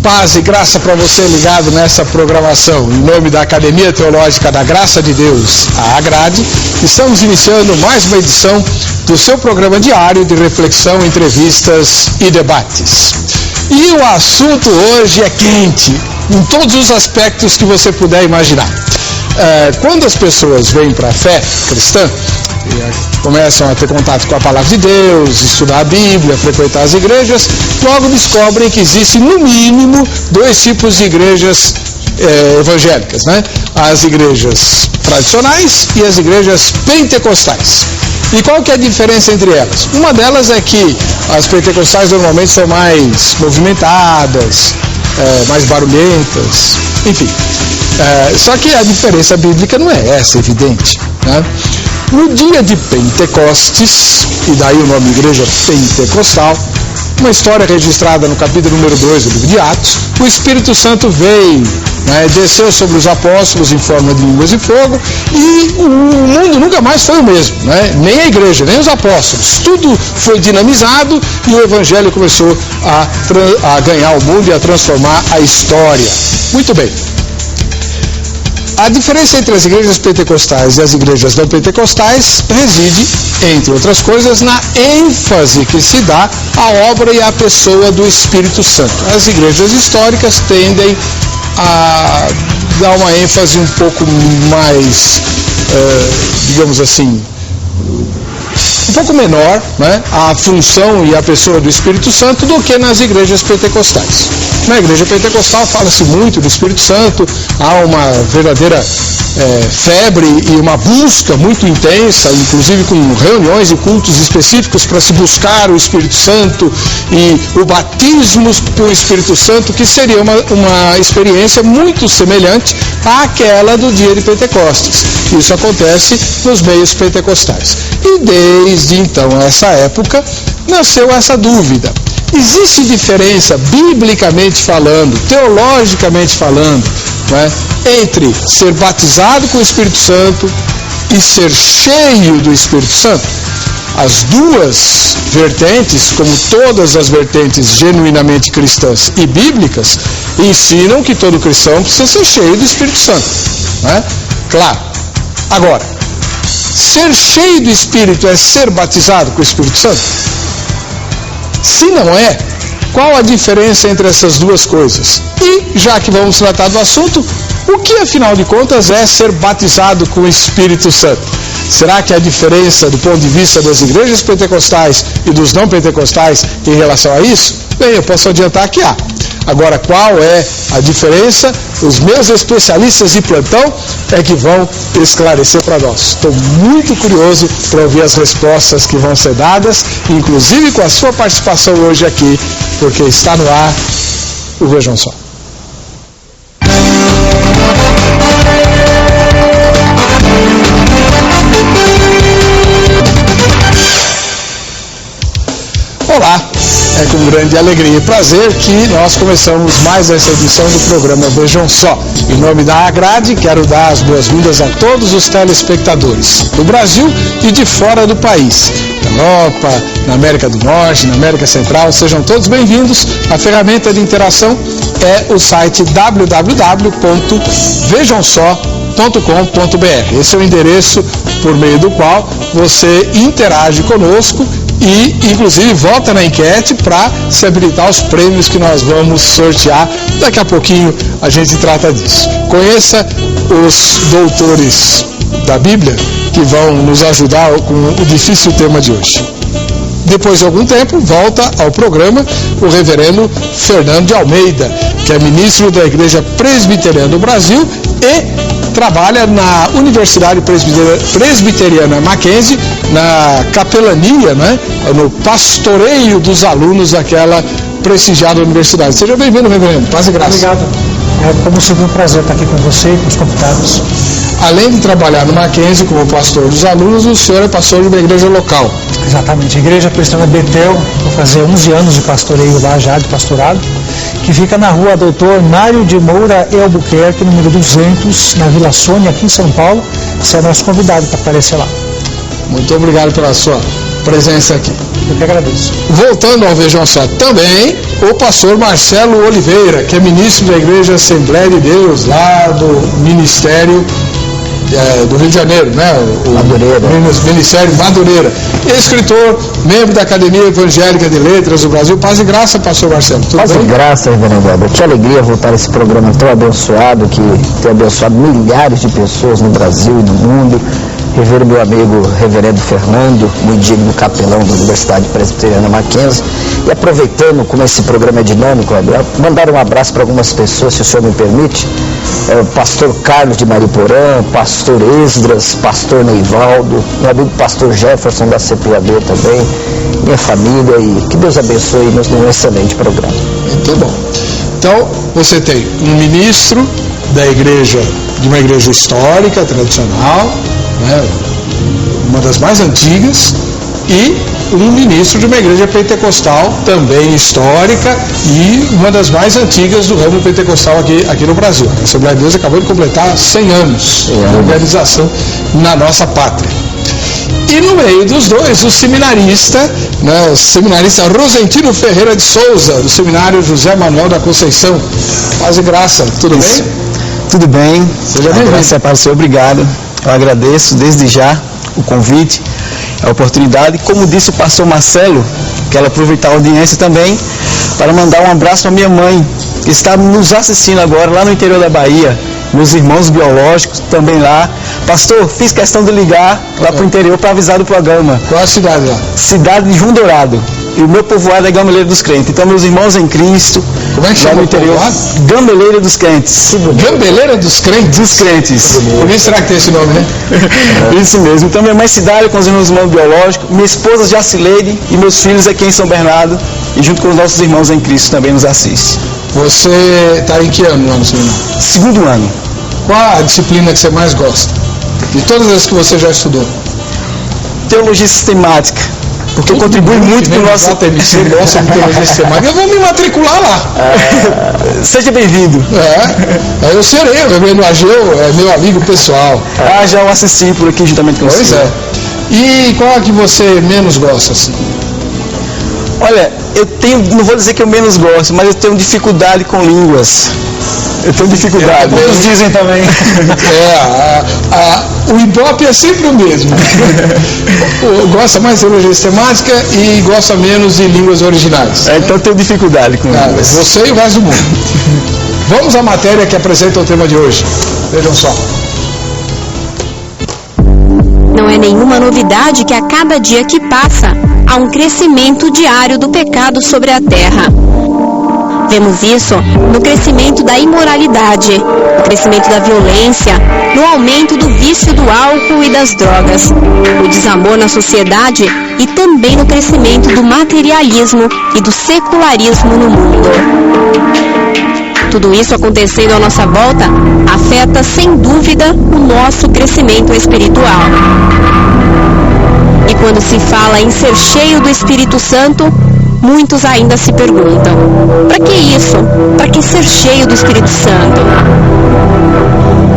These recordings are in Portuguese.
Paz e graça para você ligado nessa programação. Em nome da Academia Teológica da Graça de Deus, a AGRADE, estamos iniciando mais uma edição do seu programa diário de reflexão, entrevistas e debates. E o assunto hoje é quente, em todos os aspectos que você puder imaginar. Quando as pessoas vêm para a fé cristã, começam a ter contato com a palavra de Deus, estudar a Bíblia, frequentar as igrejas, logo descobrem que existem no mínimo dois tipos de igrejas evangélicas, né? As igrejas tradicionais e as igrejas pentecostais. E qual que é a diferença entre elas? Uma delas é que as pentecostais normalmente são mais movimentadas, mais barulhentas, enfim. Só que a diferença bíblica não é essa, evidente, né? No dia de Pentecostes, e daí o nome Igreja Pentecostal, uma história registrada no capítulo número 2 do livro de Atos, o Espírito Santo veio, desceu sobre os apóstolos em forma de línguas de fogo, e o mundo nunca mais foi o mesmo, nem a igreja, nem os apóstolos. Tudo foi dinamizado e o evangelho começou a ganhar o mundo e a transformar a história. Muito bem. A diferença entre as igrejas pentecostais e as igrejas não pentecostais reside, entre outras coisas, na ênfase que se dá à obra e à pessoa do Espírito Santo. As igrejas históricas tendem a dar uma ênfase um pouco mais, digamos assim, um pouco menor, à função e à pessoa do Espírito Santo do que nas igrejas pentecostais. Na igreja pentecostal fala-se muito do Espírito Santo, há uma verdadeira febre e uma busca muito intensa, inclusive com reuniões e cultos específicos para se buscar o Espírito Santo e o batismo pelo Espírito Santo, que seria uma experiência muito semelhante àquela do dia de Pentecostes. Isso acontece nos meios pentecostais. E desde então, essa época, nasceu essa dúvida. Existe diferença, biblicamente falando, teologicamente falando, entre ser batizado com o Espírito Santo e ser cheio do Espírito Santo? As duas vertentes, como todas as vertentes genuinamente cristãs e bíblicas, ensinam que todo cristão precisa ser cheio do Espírito Santo. Claro. Agora, ser cheio do Espírito é ser batizado com o Espírito Santo? Se não é, qual a diferença entre essas duas coisas? E, já que vamos tratar do assunto, o que afinal de contas é ser batizado com o Espírito Santo? Será que a diferença do ponto de vista das igrejas pentecostais e dos não pentecostais em relação a isso? Bem, eu posso adiantar que há. Agora, qual é a diferença? Os meus especialistas de plantão é que vão esclarecer para nós. Estou muito curioso para ouvir as respostas que vão ser dadas, inclusive com a sua participação hoje aqui, porque está no ar o Vejam Só. Olá! É com grande alegria e prazer que nós começamos mais essa edição do programa Vejam Só. Em nome da AGRADE, quero dar as boas-vindas a todos os telespectadores do Brasil e de fora do país. Na Europa, na América do Norte, na América Central, sejam todos bem-vindos. A ferramenta de interação é o site www.vejamsó.com.br. Esse é o endereço por meio do qual você interage conosco e, inclusive, vota na enquete para se habilitar aos prêmios que nós vamos sortear. Daqui a pouquinho a gente trata disso. Conheça os doutores da Bíblia que vão nos ajudar com o difícil tema de hoje. Depois de algum tempo, volta ao programa o reverendo Fernando de Almeida, que é ministro da Igreja Presbiteriana do Brasil e trabalha na Universidade Presbiteriana Mackenzie, na capelania, no pastoreio dos alunos daquela prestigiada universidade. Seja bem-vindo, reverendo. Paz e graça. Obrigado. É como sempre um prazer estar aqui com você e com os convidados. Além de trabalhar no Mackenzie como pastor dos alunos, o senhor é pastor de uma igreja local. Exatamente. A Igreja Presbiteriana Betel, vou fazer 11 anos de pastoreio lá já, de pastorado, que fica na rua Doutor Mário de Moura e Albuquerque, número 200, na Vila Sônia, aqui em São Paulo. Você é nosso convidado para aparecer lá. Muito obrigado pela sua presença aqui. Eu que agradeço. Voltando ao Vejam Só, também o pastor Marcelo Oliveira, que é ministro da Igreja Assembleia de Deus, lá do Ministério do Rio de Janeiro, né? Madureira. Ministério Madureira. Escritor, membro da Academia Evangélica de Letras do Brasil. Paz e graça, pastor Marcelo. Tudo Paz bem? e graça, reverendo Weber. Que alegria voltar a esse programa tão abençoado, que tem abençoado milhares de pessoas no Brasil e no mundo. Rever meu amigo reverendo Fernando, muito digno capelão da Universidade Presbiteriana Mackenzie. E aproveitando como esse programa é dinâmico, mandar um abraço para algumas pessoas, se o senhor me permite. O pastor Carlos de Mariporã, pastor Esdras, pastor Neivaldo, meu amigo pastor Jefferson da CPAB também, minha família, e que Deus abençoe e nos dê um excelente programa. Muito bom. Então, você tem um ministro da igreja, de uma igreja histórica, tradicional, né, uma das mais antigas, e um ministro de uma igreja pentecostal, também histórica, e uma das mais antigas do ramo pentecostal aqui no Brasil. A Assembleia de Deus acabou de completar 100 anos de organização na nossa pátria. E no meio dos dois, o seminarista, né, o seminarista Rosentino Ferreira de Souza, do Seminário José Manuel da Conceição. Paz e graça, tudo bem? Tudo bem, Seja bem-vindo. graças a Deus, Senhor, obrigado. Eu agradeço desde já o convite, a oportunidade. Como disse o pastor Marcelo, quero aproveitar a audiência também para mandar um abraço para minha mãe, que está nos assistindo agora lá no interior da Bahia, meus irmãos biológicos também lá. Pastor, fiz questão de ligar lá para o interior para avisar do programa. Qual a cidade lá? Cidade de João Dourado. E o meu povoado é Gameleira dos Crentes. Então, meus irmãos em Cristo, Como é que lá chama no o interior, povoado? Gameleira dos Crentes. Gambeleira dos Crentes? Dos Crentes. Por isso será que tem esse nome, né? Isso mesmo. Então, minha mãe Cidália com os meus irmãos biológicos, minha esposa Jacileide e meus filhos aqui em São Bernardo, e junto com os nossos irmãos em Cristo também nos assiste. Você está em que ano lá no seminário? Segundo ano. Qual a disciplina que você mais gosta? De todas as que você já estudou? Teologia sistemática. Porque contribui muito para o nosso... JMC gosta de teologia sistemática. Eu vou me matricular lá. Seja bem-vindo. Eu serei, o reverendo Ageu é meu amigo pessoal. Já o assisti por aqui juntamente com você. Pois é. E qual é que você menos gosta, assim? Olha, eu tenho, não vou dizer que eu menos gosto, mas eu tenho dificuldade com línguas. Eu tenho dificuldade. Todos dizem também. O Ibope é sempre o mesmo. Gosta mais de teologia sistemática e gosta menos de línguas originais. Então eu tenho dificuldade com línguas. Você e o resto do mundo. Vamos à matéria que apresenta o tema de hoje. Vejam só. Não é nenhuma novidade que a cada dia que passa, há um crescimento diário do pecado sobre a terra. Vemos isso no crescimento da imoralidade, no crescimento da violência, no aumento do vício do álcool e das drogas, o desamor na sociedade e também no crescimento do materialismo e do secularismo no mundo. Tudo isso acontecendo à nossa volta afeta, sem dúvida, o nosso crescimento espiritual. E quando se fala em ser cheio do Espírito Santo, muitos ainda se perguntam: para que isso? Para que ser cheio do Espírito Santo?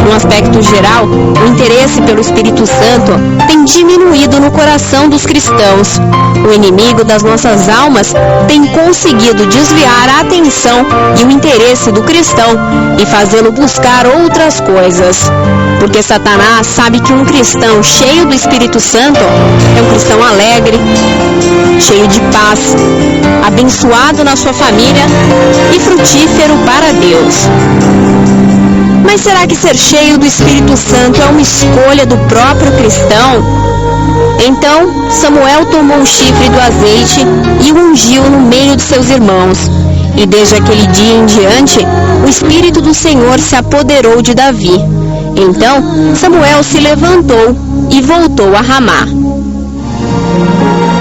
Num aspecto geral, o interesse pelo Espírito Santo tem diminuído no coração dos cristãos. O inimigo das nossas almas tem conseguido desviar a atenção e o interesse do cristão e fazê-lo buscar outras coisas. Porque Satanás sabe que um cristão cheio do Espírito Santo é um cristão alegre, cheio de paz, abençoado na sua família e frutífero para Deus. Mas será que ser cheio do Espírito Santo é uma escolha do próprio cristão? Então, Samuel tomou o chifre do azeite e o ungiu no meio de seus irmãos. E desde aquele dia em diante, o Espírito do Senhor se apoderou de Davi. Então, Samuel se levantou e voltou a Ramá.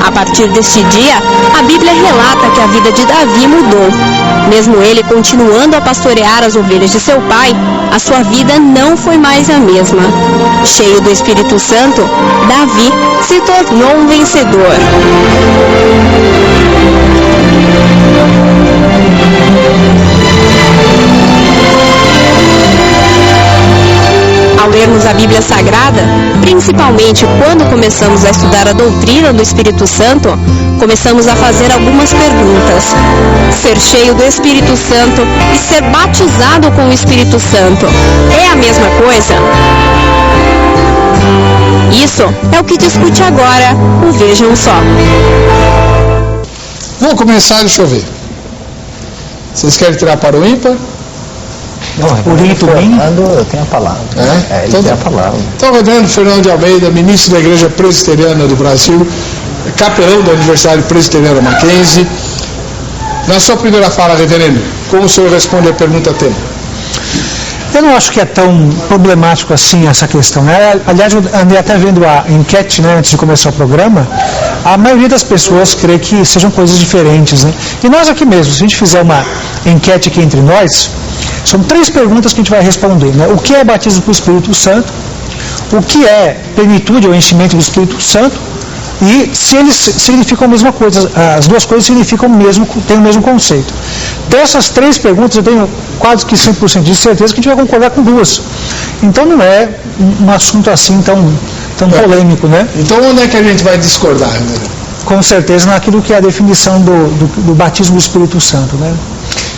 A partir deste dia, a Bíblia relata que a vida de Davi mudou. Mesmo ele continuando a pastorear as ovelhas de seu pai, a sua vida não foi mais a mesma. Cheio do Espírito Santo, Davi se tornou um vencedor. Ao lermos a Bíblia Sagrada, principalmente quando começamos a estudar a doutrina do Espírito Santo, começamos a fazer algumas perguntas. Ser cheio do Espírito Santo e ser batizado com o Espírito Santo é a mesma coisa? Isso é o que discute agora o Vejam Só. Vou começar, deixa eu ver. Vocês querem tirar para o ímpar? Não, eu tenho a palavra. Ele tem a palavra. Então, reverendo Fernando de Almeida, ministro da Igreja Presbiteriana do Brasil, capelão da Universidade Presbiteriana Mackenzie. Na sua primeira fala, reverendo, como o senhor responde a pergunta tema? Eu não acho que é tão problemático assim essa questão, né? Aliás, eu andei até vendo a enquete, né, antes de começar o programa. A maioria das pessoas crê que sejam coisas diferentes, né? E nós aqui mesmo, se a gente fizer uma enquete aqui entre nós, são 3 perguntas que a gente vai responder, né? O que é batismo com o Espírito Santo? O que é plenitude ou enchimento do Espírito Santo? E se eles significam a mesma coisa, as duas coisas significam têm o mesmo conceito. Dessas 3 perguntas, eu tenho quase que 100% de certeza que a gente vai concordar com 2. Então não é um assunto assim tão polêmico, né? Então onde é que a gente vai discordar, né? Com certeza naquilo que é a definição do batismo do Espírito Santo, né?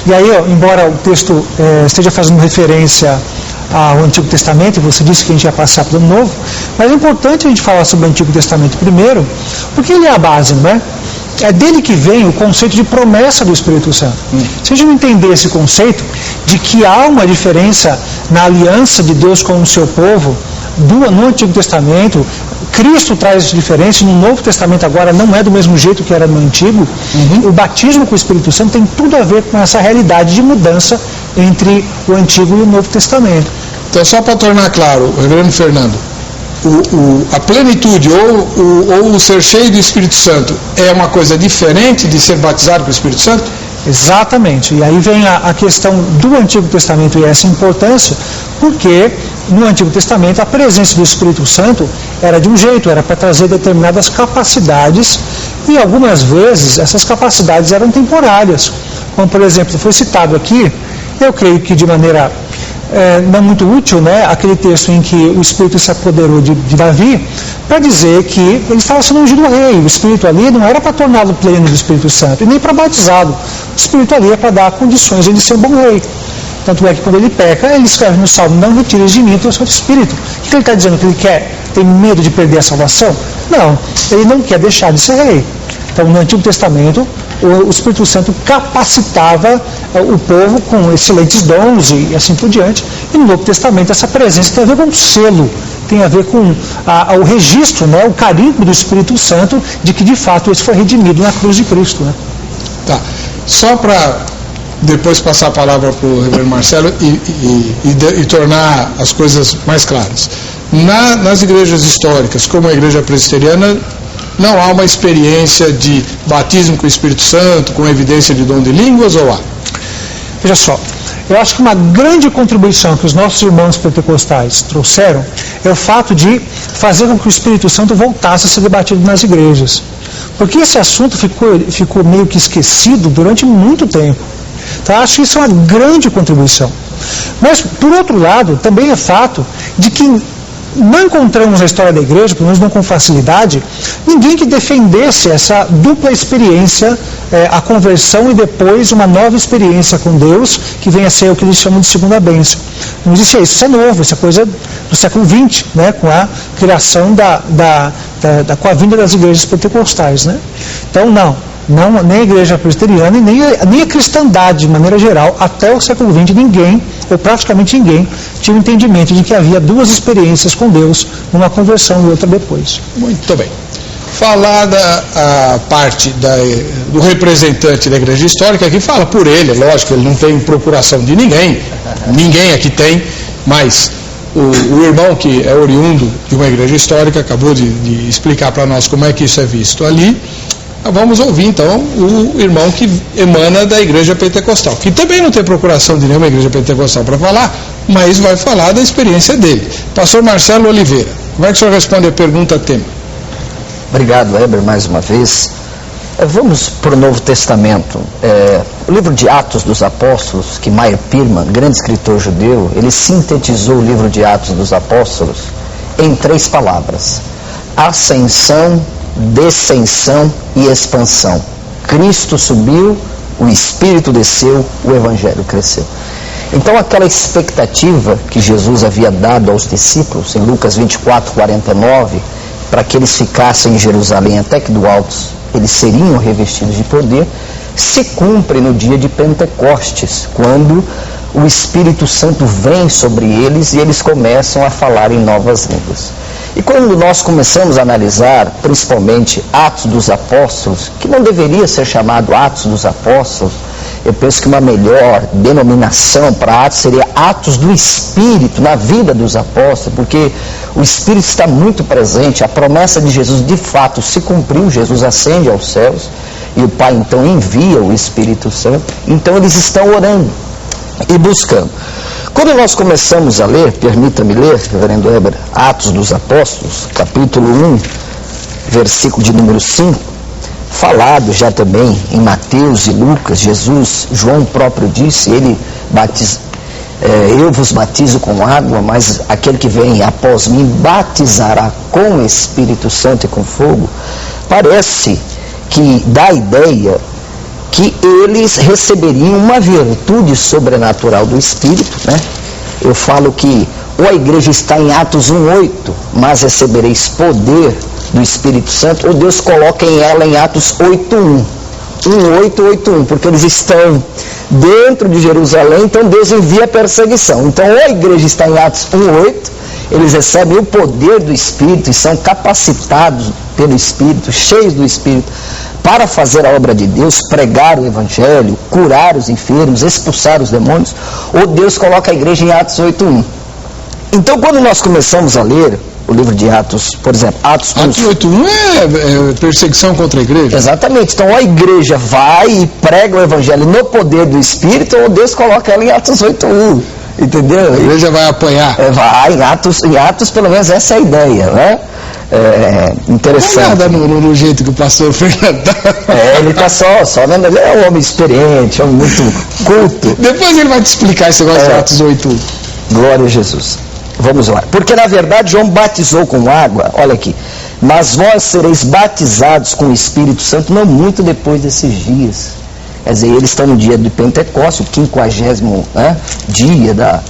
E aí, embora o texto esteja fazendo referência ao Antigo Testamento, e você disse que a gente ia passar para o Novo, mas é importante a gente falar sobre o Antigo Testamento primeiro, porque ele é a base, não é? É dele que vem o conceito de promessa do Espírito Santo. Se a gente não entender esse conceito de que há uma diferença na aliança de Deus com o seu povo, no Antigo Testamento, Cristo traz diferença, no Novo Testamento agora não é do mesmo jeito que era no Antigo, o batismo com o Espírito Santo tem tudo a ver com essa realidade de mudança entre o Antigo e o Novo Testamento. Então, só para tornar claro, reverendo Fernando, a plenitude ou o ser cheio do Espírito Santo é uma coisa diferente de ser batizado com o Espírito Santo? Exatamente. E aí vem a questão do Antigo Testamento e essa importância, porque no Antigo Testamento a presença do Espírito Santo era de um jeito, era para trazer determinadas capacidades, e algumas vezes essas capacidades eram temporárias. Como, por exemplo, foi citado aqui, eu creio que de maneira não muito útil, né, aquele texto em que o Espírito se apoderou de Davi, para dizer que ele estava sendo ungido rei. O Espírito ali não era para torná-lo pleno do Espírito Santo, e nem para batizá-lo. O Espírito ali é para dar condições de ele ser um bom rei. Tanto é que quando ele peca, ele escreve no Salmo: não retires de mim o teu Santo Espírito. O que ele está dizendo? Que ele tem medo de perder a salvação? Não, ele não quer deixar de ser rei. Então, no Antigo Testamento, o Espírito Santo capacitava o povo com excelentes dons e assim por diante. E no Novo Testamento essa presença tem a ver com o selo, tem a ver com o registro, né, o carimbo do Espírito Santo de que de fato esse foi redimido na cruz de Cristo, né? Tá. Só para depois passar a palavra para o reverendo Marcelo e tornar as coisas mais claras. Nas igrejas históricas, como a igreja presbiteriana, não há uma experiência de batismo com o Espírito Santo, com evidência de dom de línguas, ou há? Veja só, eu acho que uma grande contribuição que os nossos irmãos pentecostais trouxeram é o fato de fazer com que o Espírito Santo voltasse a ser debatido nas igrejas. Porque esse assunto ficou meio que esquecido durante muito tempo. Então, eu acho que isso é uma grande contribuição. Mas, por outro lado, também é fato de que não encontramos na história da igreja, pelo menos não com facilidade, ninguém que defendesse essa dupla experiência, a conversão e depois uma nova experiência com Deus, que vem a ser o que eles chamam de segunda bênção. Não existe isso, isso é novo, isso é coisa do século XX, né, com a criação com a vinda das igrejas pentecostais, né? Então, nem a igreja presbiteriana e nem a cristandade, de maneira geral, até o século XX, ninguém, ou praticamente ninguém, tinha o entendimento de que havia duas experiências com Deus, uma conversão e outra depois. Muito bem. Falada a parte do representante da igreja histórica, que fala por ele, lógico, ele não tem procuração de ninguém aqui tem, mas o irmão que é oriundo de uma igreja histórica acabou de explicar para nós como é que isso é visto ali. Vamos ouvir então o irmão que emana da igreja pentecostal, que também não tem procuração de nenhuma igreja pentecostal para falar, mas vai falar da experiência dele. Pastor Marcelo Oliveira, como é que o senhor responde a pergunta tema? Obrigado, Heber, mais uma vez. Vamos para o Novo Testamento. O livro de Atos dos Apóstolos, que Meyer Pirman, grande escritor judeu, ele sintetizou o livro de Atos dos Apóstolos em 3 palavras: ascensão, descensão e expansão. Cristo subiu, o Espírito desceu, o Evangelho cresceu. Então aquela expectativa que Jesus havia dado aos discípulos, em Lucas 24, 49, para que eles ficassem em Jerusalém até que do alto eles seriam revestidos de poder, se cumpre no dia de Pentecostes, quando o Espírito Santo vem sobre eles e eles começam a falar em novas línguas. E quando nós começamos a analisar, principalmente, Atos dos Apóstolos, que não deveria ser chamado Atos dos Apóstolos, eu penso que uma melhor denominação para Atos seria Atos do Espírito na vida dos apóstolos, porque o Espírito está muito presente, a promessa de Jesus de fato se cumpriu, Jesus ascende aos céus, e o Pai então envia o Espírito Santo, então eles estão orando e buscando. Quando nós começamos a ler, permita-me ler, reverendo Heber, Atos dos Apóstolos, capítulo 1, versículo de número 5, falado já também em Mateus e Lucas, João próprio disse, ele eu vos batizo com água, mas aquele que vem após mim batizará com o Espírito Santo e com fogo. Parece que dá a ideia que eles receberiam uma virtude sobrenatural do Espírito, né? Eu falo que ou a igreja está em Atos 1:8, mas recebereis poder do Espírito Santo, ou Deus coloca em ela em Atos 8:1, 1:8:8:1, porque eles estão dentro de Jerusalém, então Deus envia perseguição. Então ou a igreja está em Atos 1:8, eles recebem o poder do Espírito e são capacitados pelo Espírito, cheios do Espírito, para fazer a obra de Deus, pregar o Evangelho, curar os enfermos, expulsar os demônios, ou Deus coloca a igreja em Atos 8:1. Então, quando nós começamos a ler o livro de Atos, por exemplo, Atos 8:1 é perseguição contra a igreja? Exatamente. Então, ou a igreja vai e prega o Evangelho no poder do Espírito, ou Deus coloca ela em Atos 8:1. Entendeu? A igreja vai apanhar. Vai, em Atos pelo menos essa é a ideia, né? Interessante. Não é nada no jeito que o pastor Fernando ele está só vendo, ele é um homem experiente, um homem muito culto. Depois ele vai te explicar esse negócio de Atos 8:1. Glória a Jesus. Vamos lá. Porque na verdade João batizou com água, olha aqui, mas vós sereis batizados com o Espírito Santo não muito depois desses dias. Quer dizer, eles estão no dia de Pentecostes, o 50º dia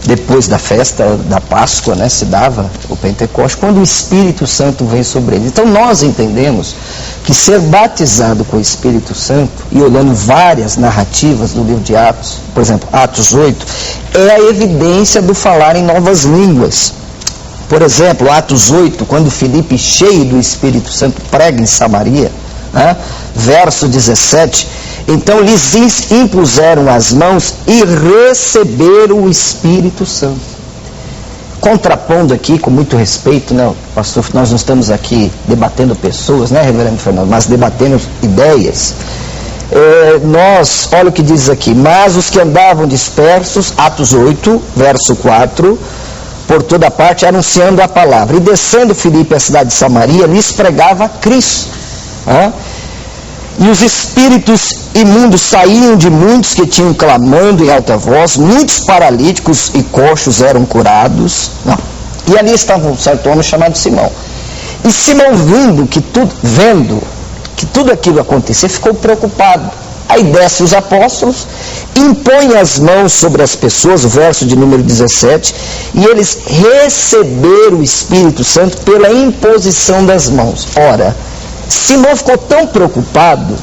depois da festa da Páscoa, né, se dava o Pentecostes, quando o Espírito Santo vem sobre eles. Então nós entendemos que ser batizado com o Espírito Santo, e olhando várias narrativas do livro de Atos, por exemplo, Atos 8, é a evidência do falar em novas línguas. Por exemplo, Atos 8, quando Filipe, cheio do Espírito Santo, prega em Samaria, né, verso 17, então lhes impuseram as mãos e receberam o Espírito Santo. Contrapondo aqui, com muito respeito, né, pastor, nós não estamos aqui debatendo pessoas, né, reverendo Fernando, mas debatendo ideias. Olha o que diz aqui, mas os que andavam dispersos, Atos 8, verso 4, por toda parte anunciando a palavra, e descendo Filipe à cidade de Samaria, lhes pregava Cristo. E os espíritos imundos saíam de muitos que tinham clamando em alta voz, muitos paralíticos e coxos eram curados. E ali estava um certo homem chamado Simão. E Simão, vendo que tudo aquilo acontecia, ficou preocupado. Aí desce os apóstolos, impõe as mãos sobre as pessoas, o verso de número 17, e eles receberam o Espírito Santo pela imposição das mãos. Ora, Simão ficou tão preocupado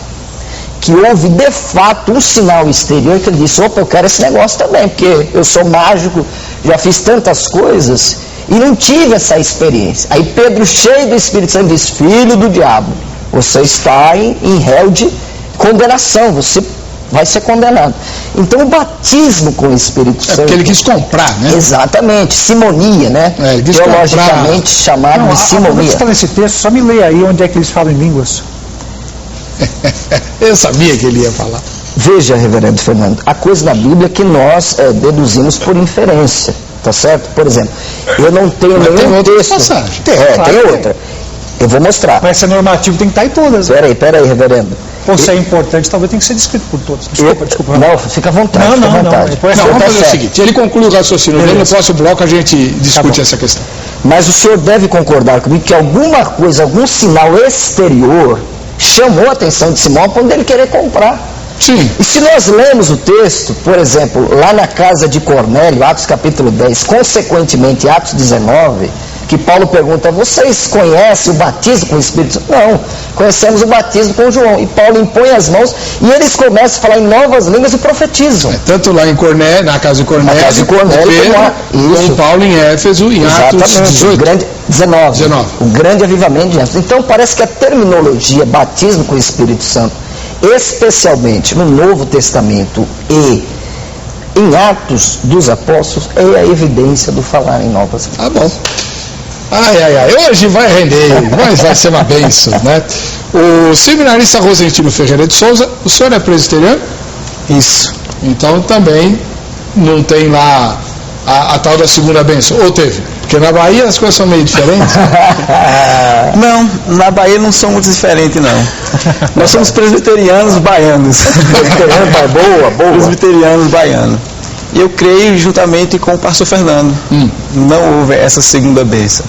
que houve de fato um sinal exterior que ele disse, opa, eu quero esse negócio também, porque eu sou mágico, já fiz tantas coisas e não tive essa experiência. Aí Pedro, cheio do Espírito Santo, disse, filho do diabo, você está em réu de condenação, você vai ser condenado. Então o batismo com o Espírito Santo... porque ele quis comprar, né? Exatamente, simonia, né? Teologicamente chamado de simonia. Está nesse texto, só me leia aí onde é que eles falam em línguas. Eu sabia que ele ia falar. Veja, reverendo Fernando, a coisa na Bíblia que nós deduzimos por inferência, tá certo? Por exemplo, eu não tenho nenhum texto... Passagem. Tem outra. Eu vou mostrar. Mas esse normativo tem que estar em todas. Espera aí, reverendo. Ou se é importante, talvez tenha que ser descrito por todos. Desculpa. Não, fica à vontade. Não, vamos fazer o seguinte, ele conclui o raciocínio dele, no próximo bloco a gente discute essa questão. Mas o senhor deve concordar comigo que alguma coisa, algum sinal exterior chamou a atenção de Simão para ele querer comprar. Sim. E se nós lemos o texto, por exemplo, lá na casa de Cornélio, Atos capítulo 10, consequentemente Atos 19, que Paulo pergunta, vocês conhecem o batismo com o Espírito Santo? Não, conhecemos o batismo com João. E Paulo impõe as mãos e eles começam a falar em novas línguas e profetizam. Tanto lá em Cornélio, na casa de Cornélio, como Paulo em Éfeso, em Atos 18. O grande, 19. O grande avivamento de Éfeso. Então parece que a terminologia batismo com o Espírito Santo, especialmente no Novo Testamento e em Atos dos Apóstolos, é a evidência do falar em novas línguas. Tá bom. Hoje vai render, mas vai ser uma bênção, né? O seminarista Rosentino Ferreira de Souza, o senhor é presbiteriano? Isso. Então também não tem lá a tal da segunda bênção, ou teve? Porque na Bahia as coisas são meio diferentes. Não, na Bahia não são muito diferentes, não. Nós somos presbiterianos baianos. Boa. Presbiterianos baianos. E eu creio juntamente com o pastor Fernando. Não houve essa segunda bênção.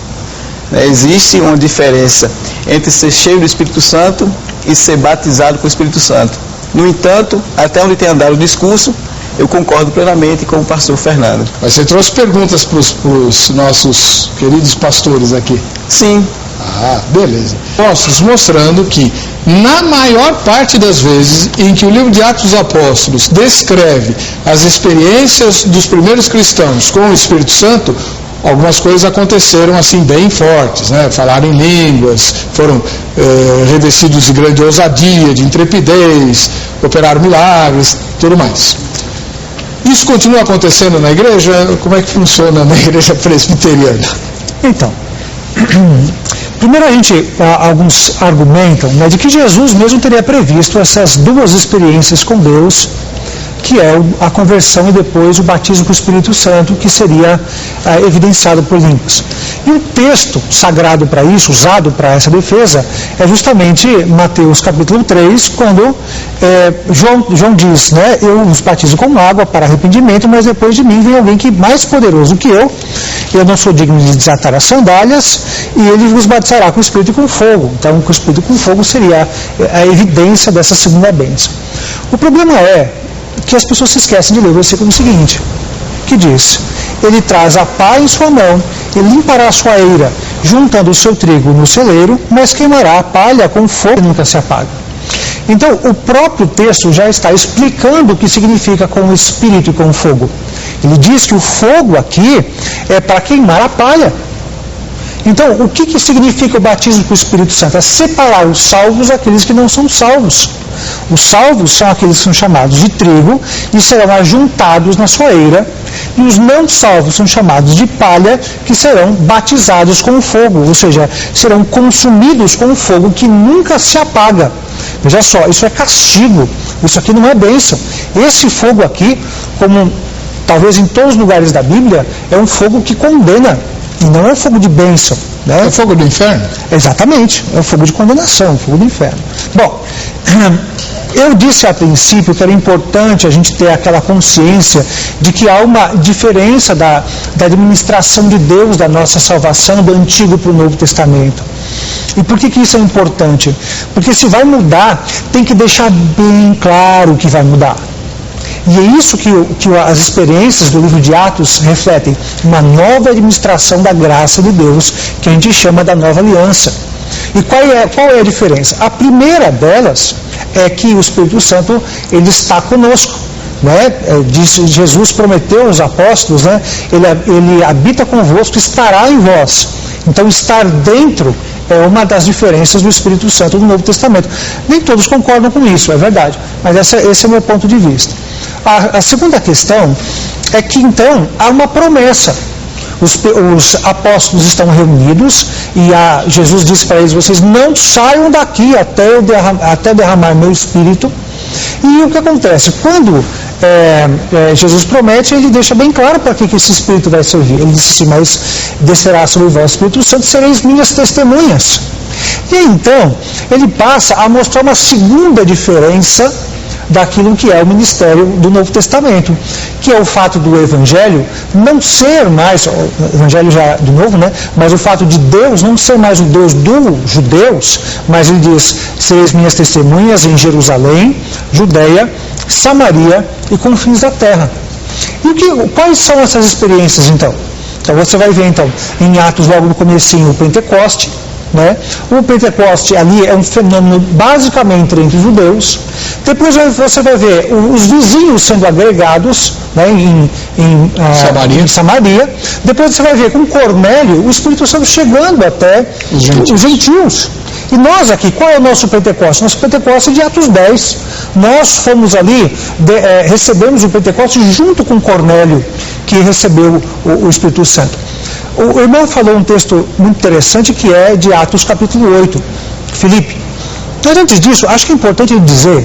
Existe uma diferença entre ser cheio do Espírito Santo e ser batizado com o Espírito Santo. No entanto, até onde tem andado o discurso, eu concordo plenamente com o pastor Fernando. Mas você trouxe perguntas para os nossos queridos pastores aqui. Sim. Beleza. Mostrando que, na maior parte das vezes em que o livro de Atos dos Apóstolos descreve as experiências dos primeiros cristãos com o Espírito Santo, algumas coisas aconteceram assim bem fortes, né? Falaram em línguas, foram revestidos de grande ousadia, de intrepidez, operaram milagres, tudo mais. Isso continua acontecendo na igreja? Como é que funciona na igreja presbiteriana? Então, primeiro alguns argumentam, né, de que Jesus mesmo teria previsto essas duas experiências com Deus, que é a conversão e depois o batismo com o Espírito Santo, que seria evidenciado por línguas. E o texto sagrado para isso, usado para essa defesa, é justamente Mateus capítulo 3, quando João diz, né, eu os batizo com água para arrependimento, mas depois de mim vem alguém que é mais poderoso que eu não sou digno de desatar as sandálias, e ele vos batizará com o Espírito e com fogo. Então, com o Espírito e com fogo seria a evidência dessa segunda bênção. O problema é que as pessoas se esquecem de ler o versículo seguinte, que diz, ele traz a pá em sua mão, e limpará a sua eira, juntando o seu trigo no celeiro, mas queimará a palha com fogo que nunca se apaga. Então, o próprio texto já está explicando o que significa com o Espírito e com o fogo. Ele diz que o fogo aqui é para queimar a palha. Então, o que significa o batismo com o Espírito Santo? É separar os salvos daqueles que não são salvos. Os salvos são aqueles que são chamados de trigo e serão ajuntados na sua eira, e os não salvos são chamados de palha, que serão batizados com o fogo, ou seja, serão consumidos com o fogo que nunca se apaga. Veja só, isso é castigo, isso aqui não é bênção. Esse fogo aqui, como talvez em todos os lugares da Bíblia, é um fogo que condena, e não é um fogo de bênção. Né? É o fogo do inferno? Exatamente, é o fogo de condenação, o fogo do inferno. Bom, eu disse a princípio que era importante a gente ter aquela consciência de que há uma diferença da administração de Deus da nossa salvação do Antigo para o Novo Testamento. E por que isso é importante? Porque se vai mudar, tem que deixar bem claro que vai mudar. E é isso que as experiências do livro de Atos refletem, uma nova administração da graça de Deus, que a gente chama da nova aliança. E qual é a diferença? A primeira delas é que o Espírito Santo, ele está conosco. Né? Jesus prometeu aos apóstolos, né? ele habita convosco, estará em vós. Então, estar dentro é uma das diferenças do Espírito Santo do Novo Testamento. Nem todos concordam com isso, é verdade, mas esse é o meu ponto de vista. A segunda questão é que, então, há uma promessa. Os apóstolos estão reunidos e Jesus disse para eles, vocês não saiam daqui até derramar meu Espírito. E o que acontece? Quando Jesus promete, ele deixa bem claro para que esse Espírito vai servir. Ele disse assim: mas descerá sobre vós o Espírito Santo, sereis minhas testemunhas. E então, ele passa a mostrar uma segunda diferença daquilo que é o ministério do Novo Testamento, que é o fato do Evangelho não ser mais, o Evangelho já do Novo, né? Mas o fato de Deus não ser mais o Deus dos judeus, mas ele diz: sereis minhas testemunhas em Jerusalém, Judeia, Samaria e confins da terra. E quais são essas experiências então? Então você vai ver então em Atos, logo no comecinho, o Pentecoste, né? O Pentecoste ali é um fenômeno basicamente entre os judeus. Depois você vai ver os vizinhos sendo agregados, né, em Samaria. Depois você vai ver com Cornélio o Espírito Santo chegando até os gentios. E nós aqui, qual é o nosso Pentecoste? Nosso Pentecoste é de Atos 10. Nós fomos ali, recebemos o Pentecoste junto com Cornélio, que recebeu o Espírito Santo. O irmão falou um texto muito interessante que é de Atos capítulo 8. Felipe, mas antes disso, acho que é importante dizer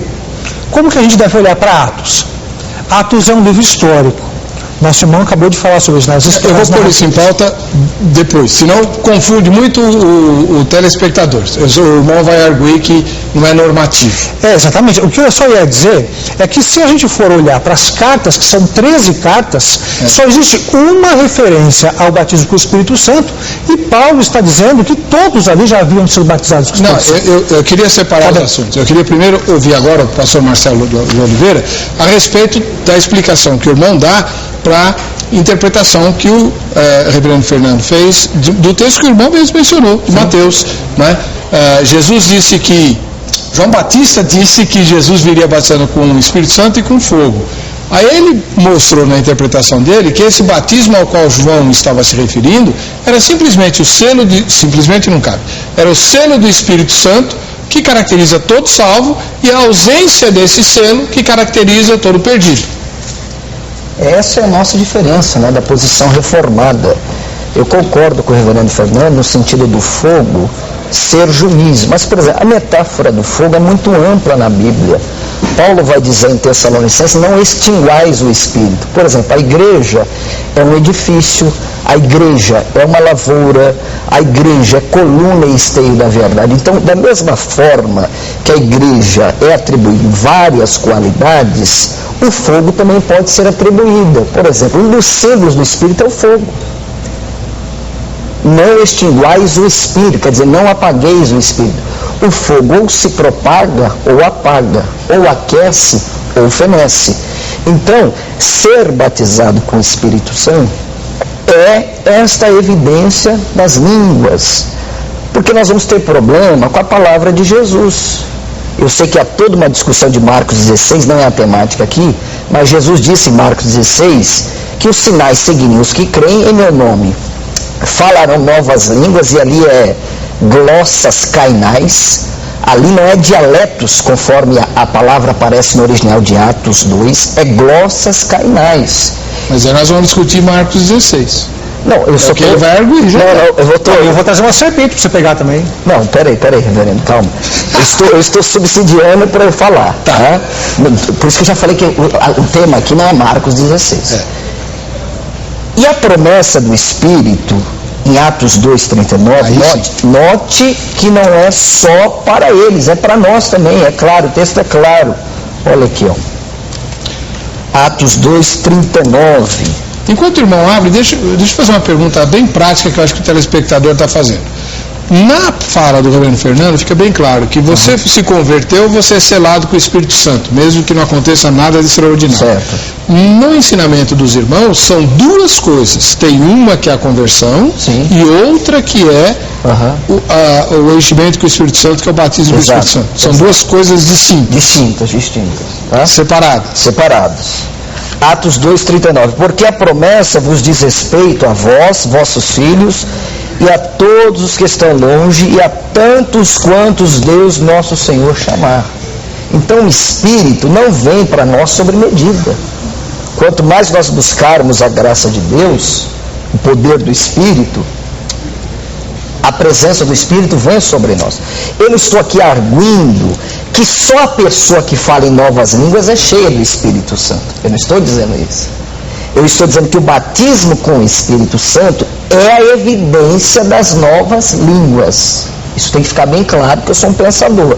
como que a gente deve olhar para Atos. Atos é um livro histórico. Nosso irmão acabou de falar sobre isso. Eu vou pôr isso em pauta depois, senão confunde muito o telespectador. O irmão vai arguir que não é normativo. Exatamente. O que eu só ia dizer é que se a gente for olhar para as cartas, que são 13 cartas, só existe uma referência ao batismo com o Espírito Santo, e Paulo está dizendo que todos ali já haviam sido batizados com o Espírito Santo. Eu queria separar os assuntos. Eu queria primeiro ouvir agora o pastor Marcelo de Oliveira a respeito da explicação que o irmão dá para a interpretação que o reverendo Fernando fez do texto que o irmão mesmo mencionou, de Mateus, né? Jesus disse que, João Batista disse que Jesus viria batizando com o Espírito Santo e com fogo. Aí ele mostrou na interpretação dele que esse batismo ao qual João estava se referindo era simplesmente o selo simplesmente não cabe, era o selo do Espírito Santo que caracteriza todo salvo e a ausência desse selo que caracteriza todo perdido. Essa é a nossa diferença, né, da posição reformada. Eu concordo com o reverendo Fernando no sentido do fogo ser juiz, mas, por exemplo, a metáfora do fogo é muito ampla na Bíblia. Paulo vai dizer em Tessalonicenses: não extinguais o Espírito. Por exemplo, a igreja é um edifício, a igreja é uma lavoura, a igreja é coluna e esteio da verdade. Então, da mesma forma que a igreja é atribuída várias qualidades, o fogo também pode ser atribuído. Por exemplo, um dos símbolos do Espírito é o fogo. Não extinguais o Espírito, quer dizer, não apagueis o Espírito. O fogo ou se propaga ou apaga, ou aquece ou fenece. Então, ser batizado com o Espírito Santo é esta evidência das línguas, porque nós vamos ter problema com a palavra de Jesus. Eu sei que há toda uma discussão de Marcos 16, não é a temática aqui, mas Jesus disse em Marcos 16 que os sinais seguirem os que creem em meu nome. Falarão novas línguas, e ali é glossas cainais, ali não é dialetos, conforme a palavra aparece no original de Atos 2, é glossas cainais. Mas aí nós vamos discutir Marcos 16. Não, eu só ele vai arguir já. Eu vou trazer uma serpente para você pegar também. Não, peraí, reverendo, calma. Eu estou subsidiando para eu falar, tá? Por isso que eu já falei que o tema aqui não é Marcos 16. E a promessa do Espírito, em Atos 2,39, note que não é só para eles, é para nós também, é claro, o texto é claro. Olha aqui, ó. Atos 2,39. Enquanto o irmão abre, deixa eu fazer uma pergunta bem prática que eu acho que o telespectador está fazendo. Na fala do reverendo Fernando, fica bem claro que você se converteu, você é selado com o Espírito Santo, mesmo que não aconteça nada de extraordinário. Certo. No ensinamento dos irmãos, são duas coisas. Tem uma que é a conversão, sim, e outra que é o enchimento com o Espírito Santo, que é o batismo do Espírito Santo. São duas coisas distintas. Tá? Separadas. Atos 2,39. Porque a promessa vos diz respeito a vós, vossos filhos, e a todos os que estão longe, e a tantos quantos Deus nosso Senhor chamar. Então o Espírito não vem para nós sobre medida. Quanto mais nós buscarmos a graça de Deus, o poder do Espírito, a presença do Espírito vem sobre nós. Eu não estou aqui arguindo que só a pessoa que fala em novas línguas é cheia do Espírito Santo. Eu não estou dizendo isso. Eu estou dizendo que o batismo com o Espírito Santo é a evidência das novas línguas. Isso tem que ficar bem claro, porque eu sou um pensador.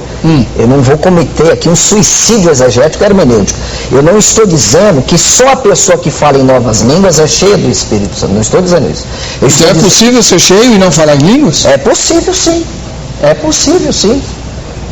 Eu não vou cometer aqui um suicídio exegético hermenêutico. Eu não estou dizendo que só a pessoa que fala em novas línguas é cheia do Espírito Santo. Não estou dizendo isso. Então é possível ser cheio e não falar em línguas? É possível, sim. É possível, sim.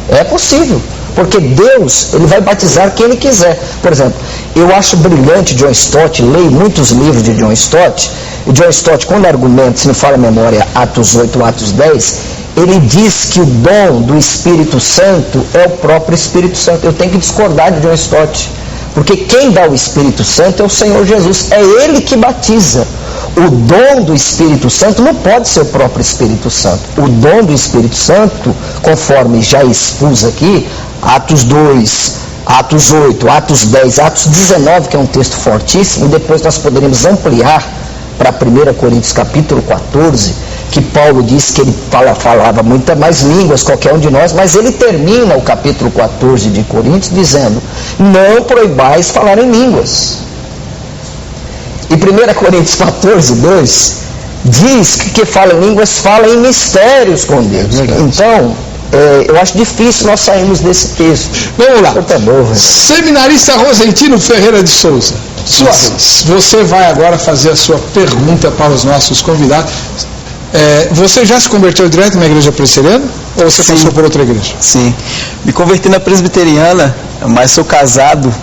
É possível. Porque Deus, Ele vai batizar quem Ele quiser. Por exemplo, eu acho brilhante John Stott, leio muitos livros de John Stott. E John Stott, quando argumenta, se não fala a memória, Atos 8, Atos 10, ele diz que o dom do Espírito Santo é o próprio Espírito Santo. Eu tenho que discordar de John Stott, porque quem dá o Espírito Santo é o Senhor Jesus. É Ele que batiza. O dom do Espírito Santo não pode ser o próprio Espírito Santo. O dom do Espírito Santo, conforme já expus aqui, Atos 2, Atos 8, Atos 10, Atos 19, que é um texto fortíssimo, e depois nós poderíamos ampliar para 1 Coríntios capítulo 14, que Paulo diz que ele falava muitas mais línguas, qualquer um de nós, mas ele termina o capítulo 14 de Coríntios dizendo: não proibais falar em línguas. E 1 Coríntios 14, 2 diz que quem fala em línguas fala em mistérios com Deus. Então, eu acho difícil nós sairmos desse texto. Vamos lá. Seminarista Rosentino Ferreira de Souza, sua vez. Você vai agora fazer a sua pergunta para os nossos convidados. Você já se converteu direto na igreja presbiteriana? Ou você passou por outra igreja? Sim. Me converti na presbiteriana, mas sou casado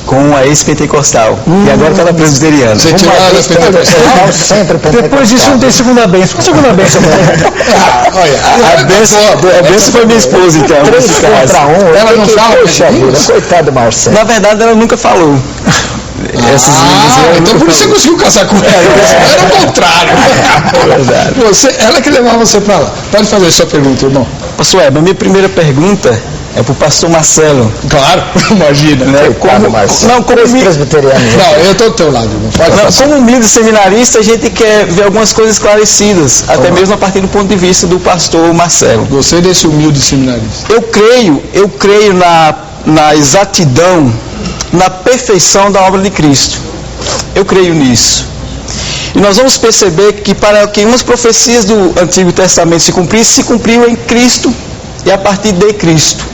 com uma ex-pentecostal. E agora está na presbiteriana. Você tirou ela da pentecostal? Sempre pentecostal. Depois disso não tem segunda bênção. Segunda bênção. A bênção foi minha esposa, então. 3 contra 1. Ela não fala? Coitado do Marcelo. Na verdade, ela nunca falou. Essas línguas, então por isso você conseguiu casar com ela. Era o contrário. Ela que levava você para lá. Pode fazer a sua pergunta, irmão. Pastor Weber, a minha primeira pergunta é para o pastor Marcelo. Claro, imagina. Né? Eu estou do teu lado, irmão. Como humilde seminarista, a gente quer ver algumas coisas esclarecidas, até mesmo a partir do ponto de vista do pastor Marcelo. Gostei desse humilde seminarista. Eu creio na exatidão, na perfeição da obra de Cristo. Eu creio nisso. E nós vamos perceber que para que umas profecias do Antigo Testamento se cumprissem, se cumpriu em Cristo e a partir de Cristo.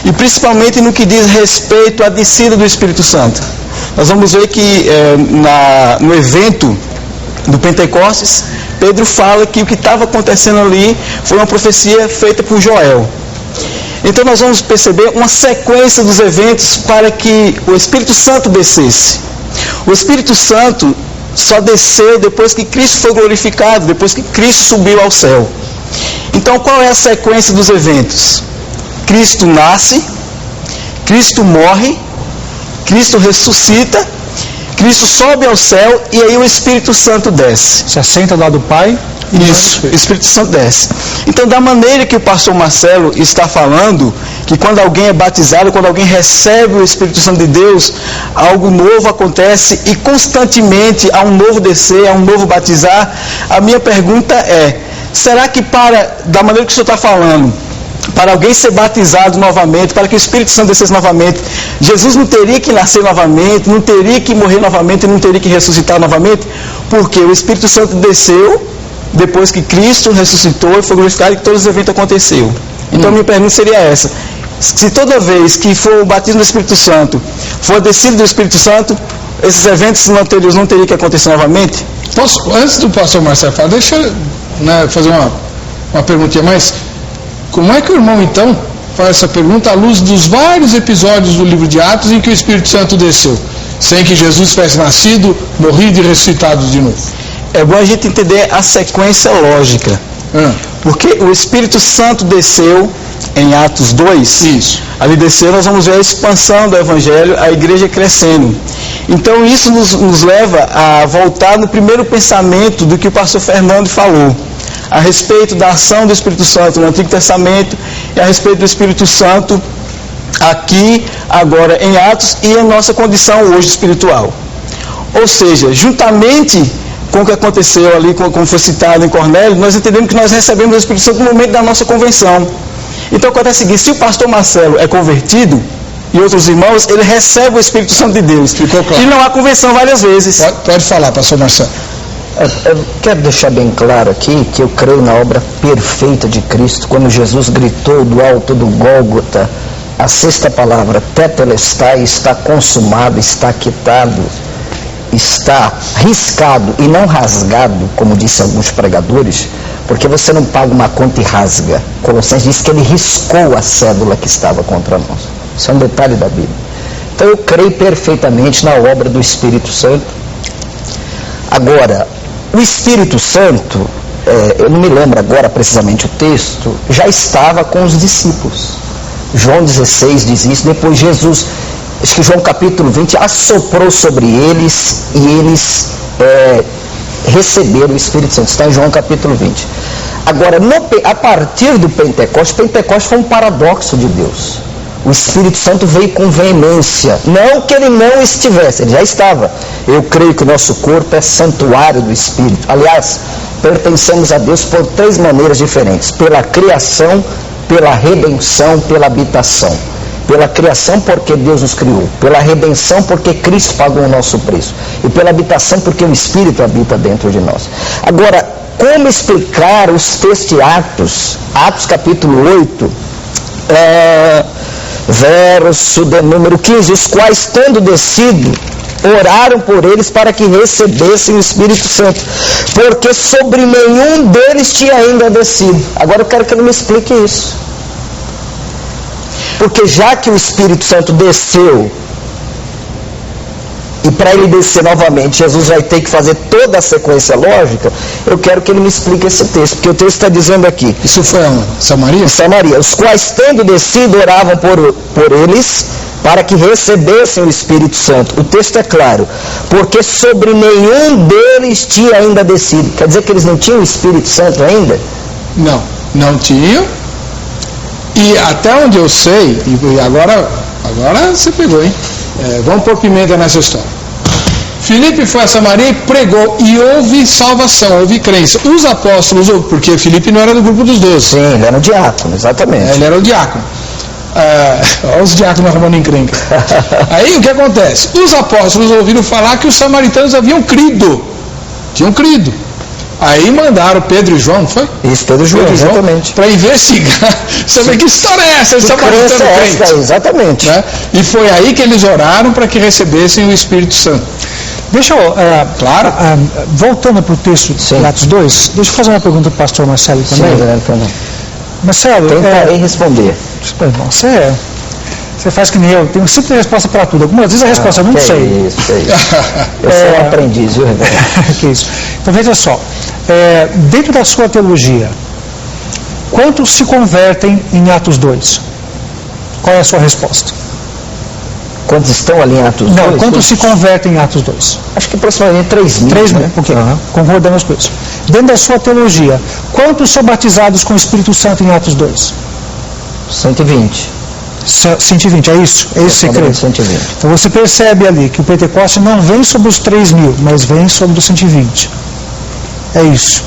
E principalmente no que diz respeito à descida do Espírito Santo. Nós vamos ver que no evento do Pentecostes, Pedro fala que o que estava acontecendo ali foi uma profecia feita por Joel. Então nós vamos perceber uma sequência dos eventos para que o Espírito Santo descesse. O Espírito Santo só desceu depois que Cristo foi glorificado, depois que Cristo subiu ao céu. Então qual é a sequência dos eventos? Cristo nasce, Cristo morre, Cristo ressuscita, Cristo sobe ao céu e aí o Espírito Santo desce. Se assenta lá do Pai. Isso, o Espírito Santo desce. Então, da maneira que o pastor Marcelo está falando, que quando alguém é batizado, quando alguém recebe o Espírito Santo de Deus, algo novo acontece e constantemente há um novo descer, há um novo batizar. A minha pergunta é, será que da maneira que o senhor está falando, para alguém ser batizado novamente, para que o Espírito Santo descesse novamente, Jesus não teria que nascer novamente, não teria que morrer novamente, não teria que ressuscitar novamente, porque o Espírito Santo desceu depois que Cristo ressuscitou e foi glorificado e que todos os eventos aconteceram. Então minha pergunta seria essa: se toda vez que for o batismo do Espírito Santo, for a descida do Espírito Santo, esses eventos anteriores não teriam que acontecer novamente? Antes do pastor Marcelo falar, deixa eu fazer uma perguntinha mais. Como é que o irmão então faz essa pergunta à luz dos vários episódios do livro de Atos em que o Espírito Santo desceu, sem que Jesus tivesse nascido, morrido e ressuscitado de novo? É bom a gente entender a sequência lógica. Porque o Espírito Santo desceu em Atos 2. Isso. Ali desceu, nós vamos ver a expansão do Evangelho, a igreja crescendo. Então isso nos leva a voltar no primeiro pensamento do que o pastor Fernando falou, a respeito da ação do Espírito Santo no Antigo Testamento e a respeito do Espírito Santo aqui, agora em Atos e a nossa condição hoje espiritual. Ou seja, juntamente com o que aconteceu ali, como foi citado em Cornélio, nós entendemos que nós recebemos o Espírito Santo no momento da nossa convenção. Então acontece o seguinte: se o pastor Marcelo é convertido, e outros irmãos, ele recebe o Espírito Santo de Deus. Ficou claro. E não há conversão várias vezes. Pode falar, pastor Marcelo. Eu quero deixar bem claro aqui que eu creio na obra perfeita de Cristo. Quando Jesus gritou do alto do Gólgota a sexta palavra, tetelestai, está consumado, está quitado, está riscado e não rasgado, como disse alguns pregadores, porque você não paga uma conta e rasga. Colossenses diz que ele riscou a cédula que estava contra nós. Isso é um detalhe da Bíblia. Então eu creio perfeitamente na obra do Espírito Santo. Agora, o Espírito Santo, eu não me lembro agora precisamente o texto, já estava com os discípulos. João 16 diz isso. Depois Jesus, acho que João capítulo 20, assoprou sobre eles e eles receberam o Espírito Santo. Está em João capítulo 20. Agora, a partir do Pentecoste foi um paradoxo de Deus. O Espírito Santo veio com veemência. Não que ele não estivesse, ele já estava. Eu creio que o nosso corpo é santuário do Espírito. Aliás, pertencemos a Deus por 3 maneiras diferentes: pela criação, pela redenção, pela habitação. Pela criação, porque Deus nos criou. Pela redenção, porque Cristo pagou o nosso preço. E pela habitação, porque o Espírito habita dentro de nós. Agora, como explicar os textos de Atos? Atos capítulo 8, verso de número 15. Os quais, tendo descido, oraram por eles para que recebessem o Espírito Santo, porque sobre nenhum deles tinha ainda descido. Agora eu quero que ele me explique isso. Porque já que o Espírito Santo desceu, e para ele descer novamente, Jesus vai ter que fazer toda a sequência lógica, eu quero que ele me explique esse texto, porque o texto está dizendo aqui. Isso foi onde? Samaria? Samaria. Os quais, tendo descido, oravam por eles, para que recebessem o Espírito Santo. O texto é claro: porque sobre nenhum deles tinha ainda descido. Quer dizer que eles não tinham o Espírito Santo ainda? Não tinham. E até onde eu sei, e agora você pegou, hein? Vamos pôr pimenta nessa história. Filipe foi a Samaria e pregou, e houve salvação, houve crença. Os apóstolos, porque Filipe não era do grupo dos 12. Sim, ele era o diácono, exatamente. Ele era o diácono. Olha os diáconos arrumando encrenca. Aí o que acontece? Os apóstolos ouviram falar que os samaritanos haviam crido. Tinham crido. Aí mandaram Pedro e João, não foi? Isso, Pedro e João, exatamente. Para investigar, saber que história é essa, eles samaritano crente. Exatamente. Né? E foi aí que eles oraram para que recebessem o Espírito Santo. Deixa eu, voltando para o texto de Atos 2, deixa eu fazer uma pergunta para o pastor Marcelo também. Sim, Marcelo, tentarei responder. Você faz que nem eu, tenho sempre resposta para tudo. Algumas vezes a resposta eu não sei. Isso. Eu sou um aprendiz, viu, Reverendo? Que isso. Então veja só, dentro da sua teologia, quantos se convertem em Atos 2? Qual é a sua resposta? Quantos estão ali em Atos 2? Não, quantos se convertem em Atos 2? Acho que aproximadamente 3.000. 3.000, né? ok. Concordamos com isso. Dentro da sua teologia, quantos são batizados com o Espírito Santo em Atos 2? 120. 120, é isso? É isso que você crê? 120. Então você percebe ali que o Pentecoste não vem sobre os 3.000, mas vem sobre os 120. É isso.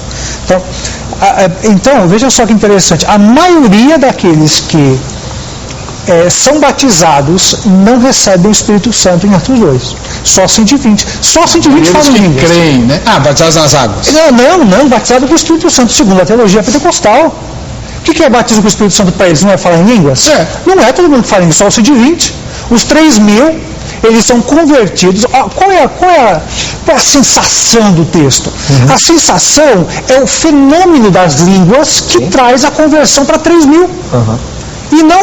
Então, veja só que interessante. A maioria daqueles que são batizados não recebem o Espírito Santo em Atos 2. Só 120. Só 120 falam em línguas. Creem, né? Batizados nas águas. Não, batizado com o Espírito Santo, segundo a teologia pentecostal. O que é batismo com o Espírito Santo para eles? Não é falar em línguas? Não é todo mundo que fala em línguas, só os 120. Os 3.000, eles são convertidos. Qual é a sensação do texto? A sensação é o fenômeno das línguas que traz a conversão para 3.000. E não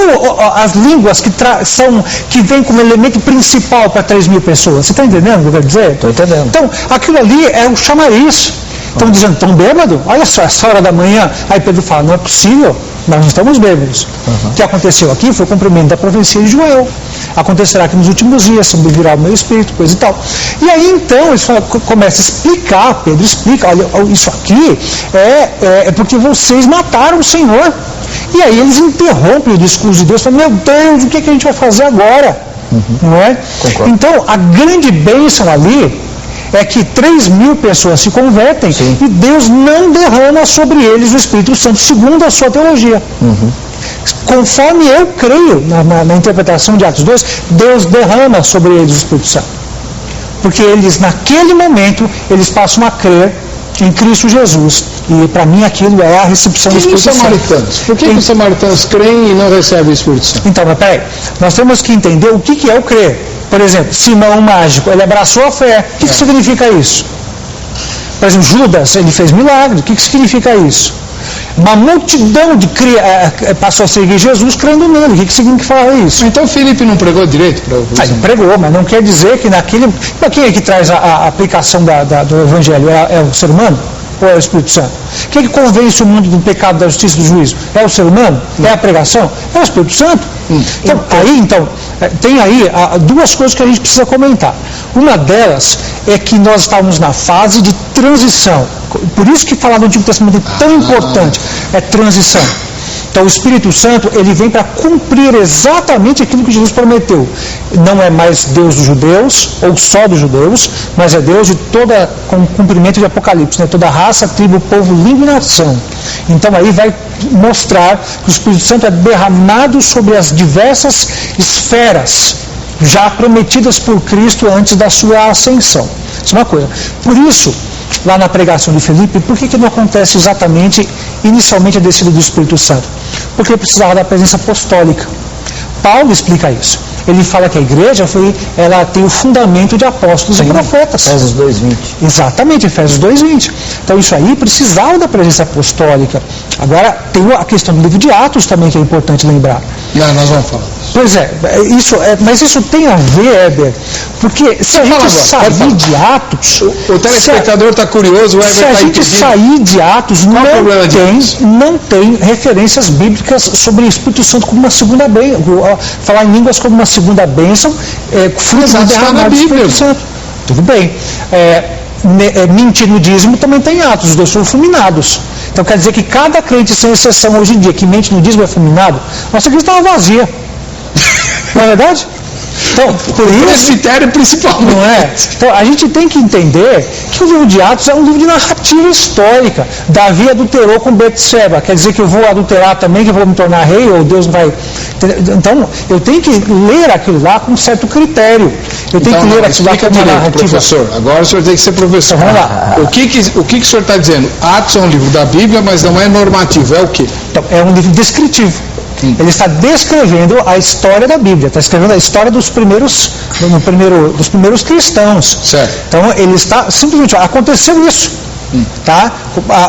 as línguas que vêm como elemento principal para 3.000 pessoas. Você está entendendo o que eu quero dizer? Estou entendendo. Então, aquilo ali é um chamariz. Estão dizendo, estão bêbados? Olha só, essa hora da manhã. Aí Pedro fala, não é possível, nós não estamos bêbados. O que aconteceu aqui foi o cumprimento da profecia de Joel. Acontecerá que nos últimos dias virá o meu espírito, coisa e tal. E aí então eles começam a explicar, Pedro explica, olha, isso aqui é porque vocês mataram o Senhor. E aí eles interrompem o discurso de Deus, falam, meu Deus, o que a gente vai fazer agora? Não é? Concordo. Então, a grande bênção ali é que 3.000 pessoas se convertem e Deus não derrama sobre eles o Espírito Santo, segundo a sua teologia. Conforme eu creio na interpretação de Atos 2, Deus derrama sobre eles o Espírito Santo. Porque eles, naquele momento, eles passam a crer em Cristo Jesus. E para mim aquilo é a recepção do Espírito Santo. Por que os samaritanos creem e não recebem o Espírito Santo? Então, mas peraí, nós temos que entender o que é o crer. Por exemplo, Simão o mágico, ele abraçou a fé. O que significa isso? Por exemplo, Judas, ele fez milagre. O que significa isso? Uma multidão passou a seguir Jesus crendo nele. O que significa isso? Então Filipe não pregou direito? Ele pregou, mas não quer dizer que naquele... Quem é que traz a aplicação do Evangelho? É o ser humano? Ou é o Espírito Santo? Quem é que convence o mundo do pecado, da justiça e do juízo? É o ser humano? É a pregação? É o Espírito Santo? Então, tem aí duas coisas que a gente precisa comentar. Uma delas é que nós estávamos na fase de transição. Por isso que falar do Antigo Testamento é tão importante. É transição. Então o Espírito Santo, ele vem para cumprir exatamente aquilo que Jesus prometeu. Não é mais Deus dos judeus, ou só dos judeus, mas é Deus de toda, com o cumprimento de Apocalipse, né? Toda raça, tribo, povo, língua e nação. Então aí vai mostrar que o Espírito Santo é derramado sobre as diversas esferas já prometidas por Cristo antes da sua ascensão. Isso é uma coisa. Por isso, lá na pregação de Filipe, por que não acontece exatamente, inicialmente, a descida do Espírito Santo? Porque precisava da presença apostólica. Paulo explica isso. Ele fala que a igreja ela tem o fundamento de apóstolos e profetas. Efésios 2:20. Exatamente, Efésios 2:20. Então isso aí precisava da presença apostólica. Agora tem a questão do livro de Atos também, que é importante lembrar. Não, nós vamos falar. Pois mas isso tem a ver, Heber, porque se a gente sair de Atos... O telespectador está curioso, o Heber está impedindo. Se a gente sair de Atos, não tem referências bíblicas sobre o Espírito Santo como uma segunda bênção, falar em línguas como uma segunda bênção, fruto do derramado do Espírito Santo. Tudo bem. Mentir no dízimo também tem Atos, os dois foram fulminados. Então quer dizer que cada crente, sem exceção hoje em dia, que mente no dízimo é fulminado, nossa igreja estava vazia. Não é verdade? Então, por isso, presbitério principalmente. Não é? Então, a gente tem que entender que o livro de Atos é um livro de narrativa histórica. Davi adulterou com Betseba. Quer dizer que eu vou adulterar também, que eu vou me tornar rei, ou Deus não vai... Então, eu tenho que ler aquilo lá com um certo critério. Eu tenho que ler aquilo lá com uma narrativa. Professor, agora o senhor tem que ser professor. Então, vamos lá. O que o senhor está dizendo? Atos é um livro da Bíblia, mas não é normativo. É o quê? Então, é um livro descritivo. Ele está descrevendo a história da Bíblia, está escrevendo a história dos primeiros cristãos. Certo. Então ele está simplesmente, aconteceu isso. Tá?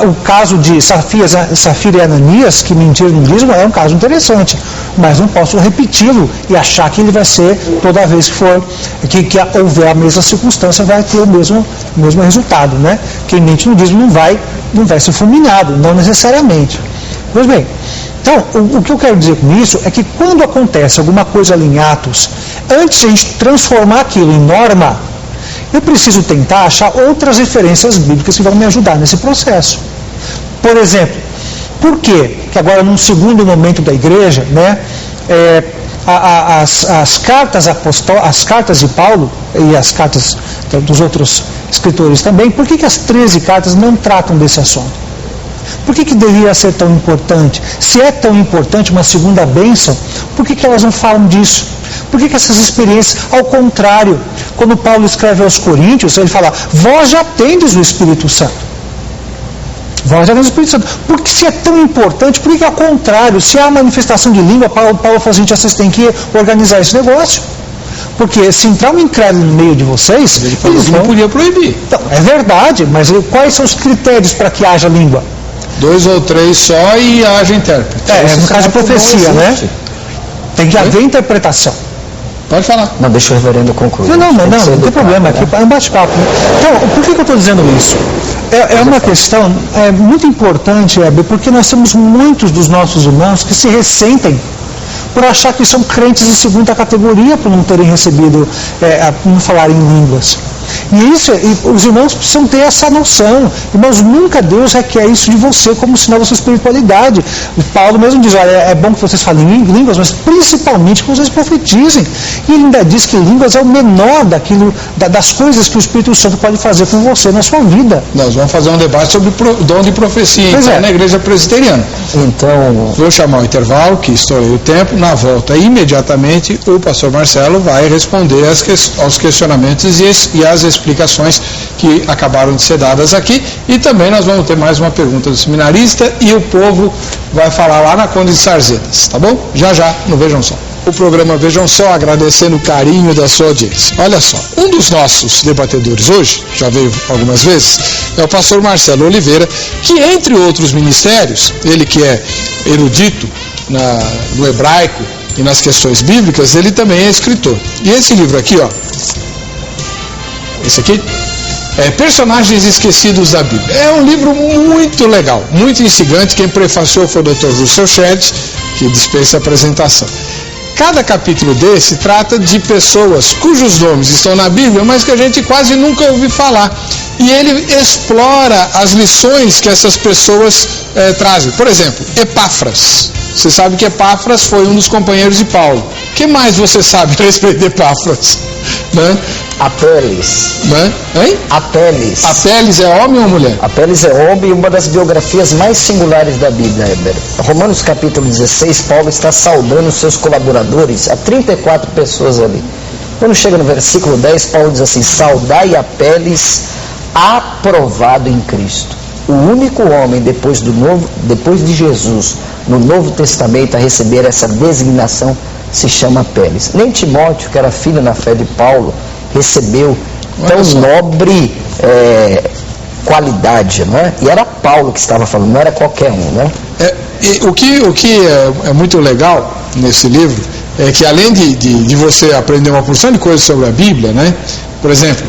O caso de Safira e Ananias, que mentiram no dízimo, é um caso interessante, mas não posso repeti-lo e achar que ele vai ser, toda vez que houver a mesma circunstância, vai ter o mesmo resultado. Né? Quem mente no dízimo não vai ser fulminado, não necessariamente. Pois bem, então, o que eu quero dizer com isso é que quando acontece alguma coisa ali em Atos, antes de a gente transformar aquilo em norma, eu preciso tentar achar outras referências bíblicas que vão me ajudar nesse processo. Por exemplo, por que agora num segundo momento da igreja, né, as cartas de Paulo e as cartas dos outros escritores também, por que as 13 cartas não tratam desse assunto? Por que deveria ser tão importante? Se é tão importante uma segunda bênção, por que elas não falam disso? Por que essas experiências, ao contrário, quando Paulo escreve aos Coríntios, ele fala, vós já tendes o Espírito Santo. Vós já tendes o Espírito Santo. Porque se é tão importante, por que ao contrário, se há manifestação de língua, Paulo fala, gente, vocês têm que organizar esse negócio. Porque se entrar um incrédulo no meio de vocês, eles não podiam proibir. Então, é verdade, mas quais são os critérios para que haja língua? 2 ou 3 só e haja intérprete. No caso de profecia, né? Tem que haver interpretação. Pode falar. Não, deixa o reverendo concluir. Não tem problema. Aqui é um bate-papo. Então, por que eu estou dizendo isso? É uma questão muito importante, Heber, porque nós temos muitos dos nossos irmãos que se ressentem por achar que são crentes de segunda categoria, por não terem recebido, por não falarem em línguas. E os irmãos precisam ter essa noção. Irmãos, nunca Deus requer isso de você como sinal da sua espiritualidade. O Paulo mesmo diz, olha, é bom que vocês falem línguas, mas principalmente que vocês profetizem. E ele ainda diz que línguas é o menor das coisas que o Espírito Santo pode fazer com você na sua vida. Nós vamos fazer um debate sobre o dom de profecia na igreja presbiteriana. Então, vou chamar o intervalo, que estourei o tempo. Na volta, imediatamente, o pastor Marcelo vai responder aos questionamentos e às explicações que acabaram de ser dadas aqui. E também nós vamos ter mais uma pergunta do seminarista e o povo vai falar lá na Conde de Sarzetas, tá bom? Já no Vejam Só. O programa Vejam Só, agradecendo o carinho da sua audiência. Olha só, um dos nossos debatedores hoje, já veio algumas vezes, é o pastor Marcelo Oliveira, que entre outros ministérios, ele que é erudito no hebraico e nas questões bíblicas, ele também é escritor. E esse livro aqui, ó, esse aqui, é Personagens Esquecidos da Bíblia. É um livro muito legal, muito instigante. Quem prefaciou foi o Dr. Russell Shedd, que dispensa a apresentação. Cada capítulo desse trata de pessoas cujos nomes estão na Bíblia, mas que a gente quase nunca ouviu falar. E ele explora as lições que essas pessoas trazem. Por exemplo, Epáfras. Você sabe que Epáfras foi um dos companheiros de Paulo. O que mais você sabe a respeito de Epáfras? Né? Apeles. Né? Hein? Apeles. Apeles é homem ou mulher? Apeles é homem e uma das biografias mais singulares da Bíblia, Heber. Romanos capítulo 16, Paulo está saudando os seus colaboradores, há 34 pessoas ali. Quando chega no versículo 10, Paulo diz assim: saudai Apeles, aprovado em Cristo. O único homem depois de Jesus, no Novo Testamento, a receber essa designação se chama Apeles. Nem Timóteo, que era filho na fé de Paulo, recebeu tão nobre qualidade, não é? E era Paulo que estava falando, não era qualquer um, né? O que é muito legal nesse livro é que, além de você aprender uma porção de coisas sobre a Bíblia, né? Por exemplo,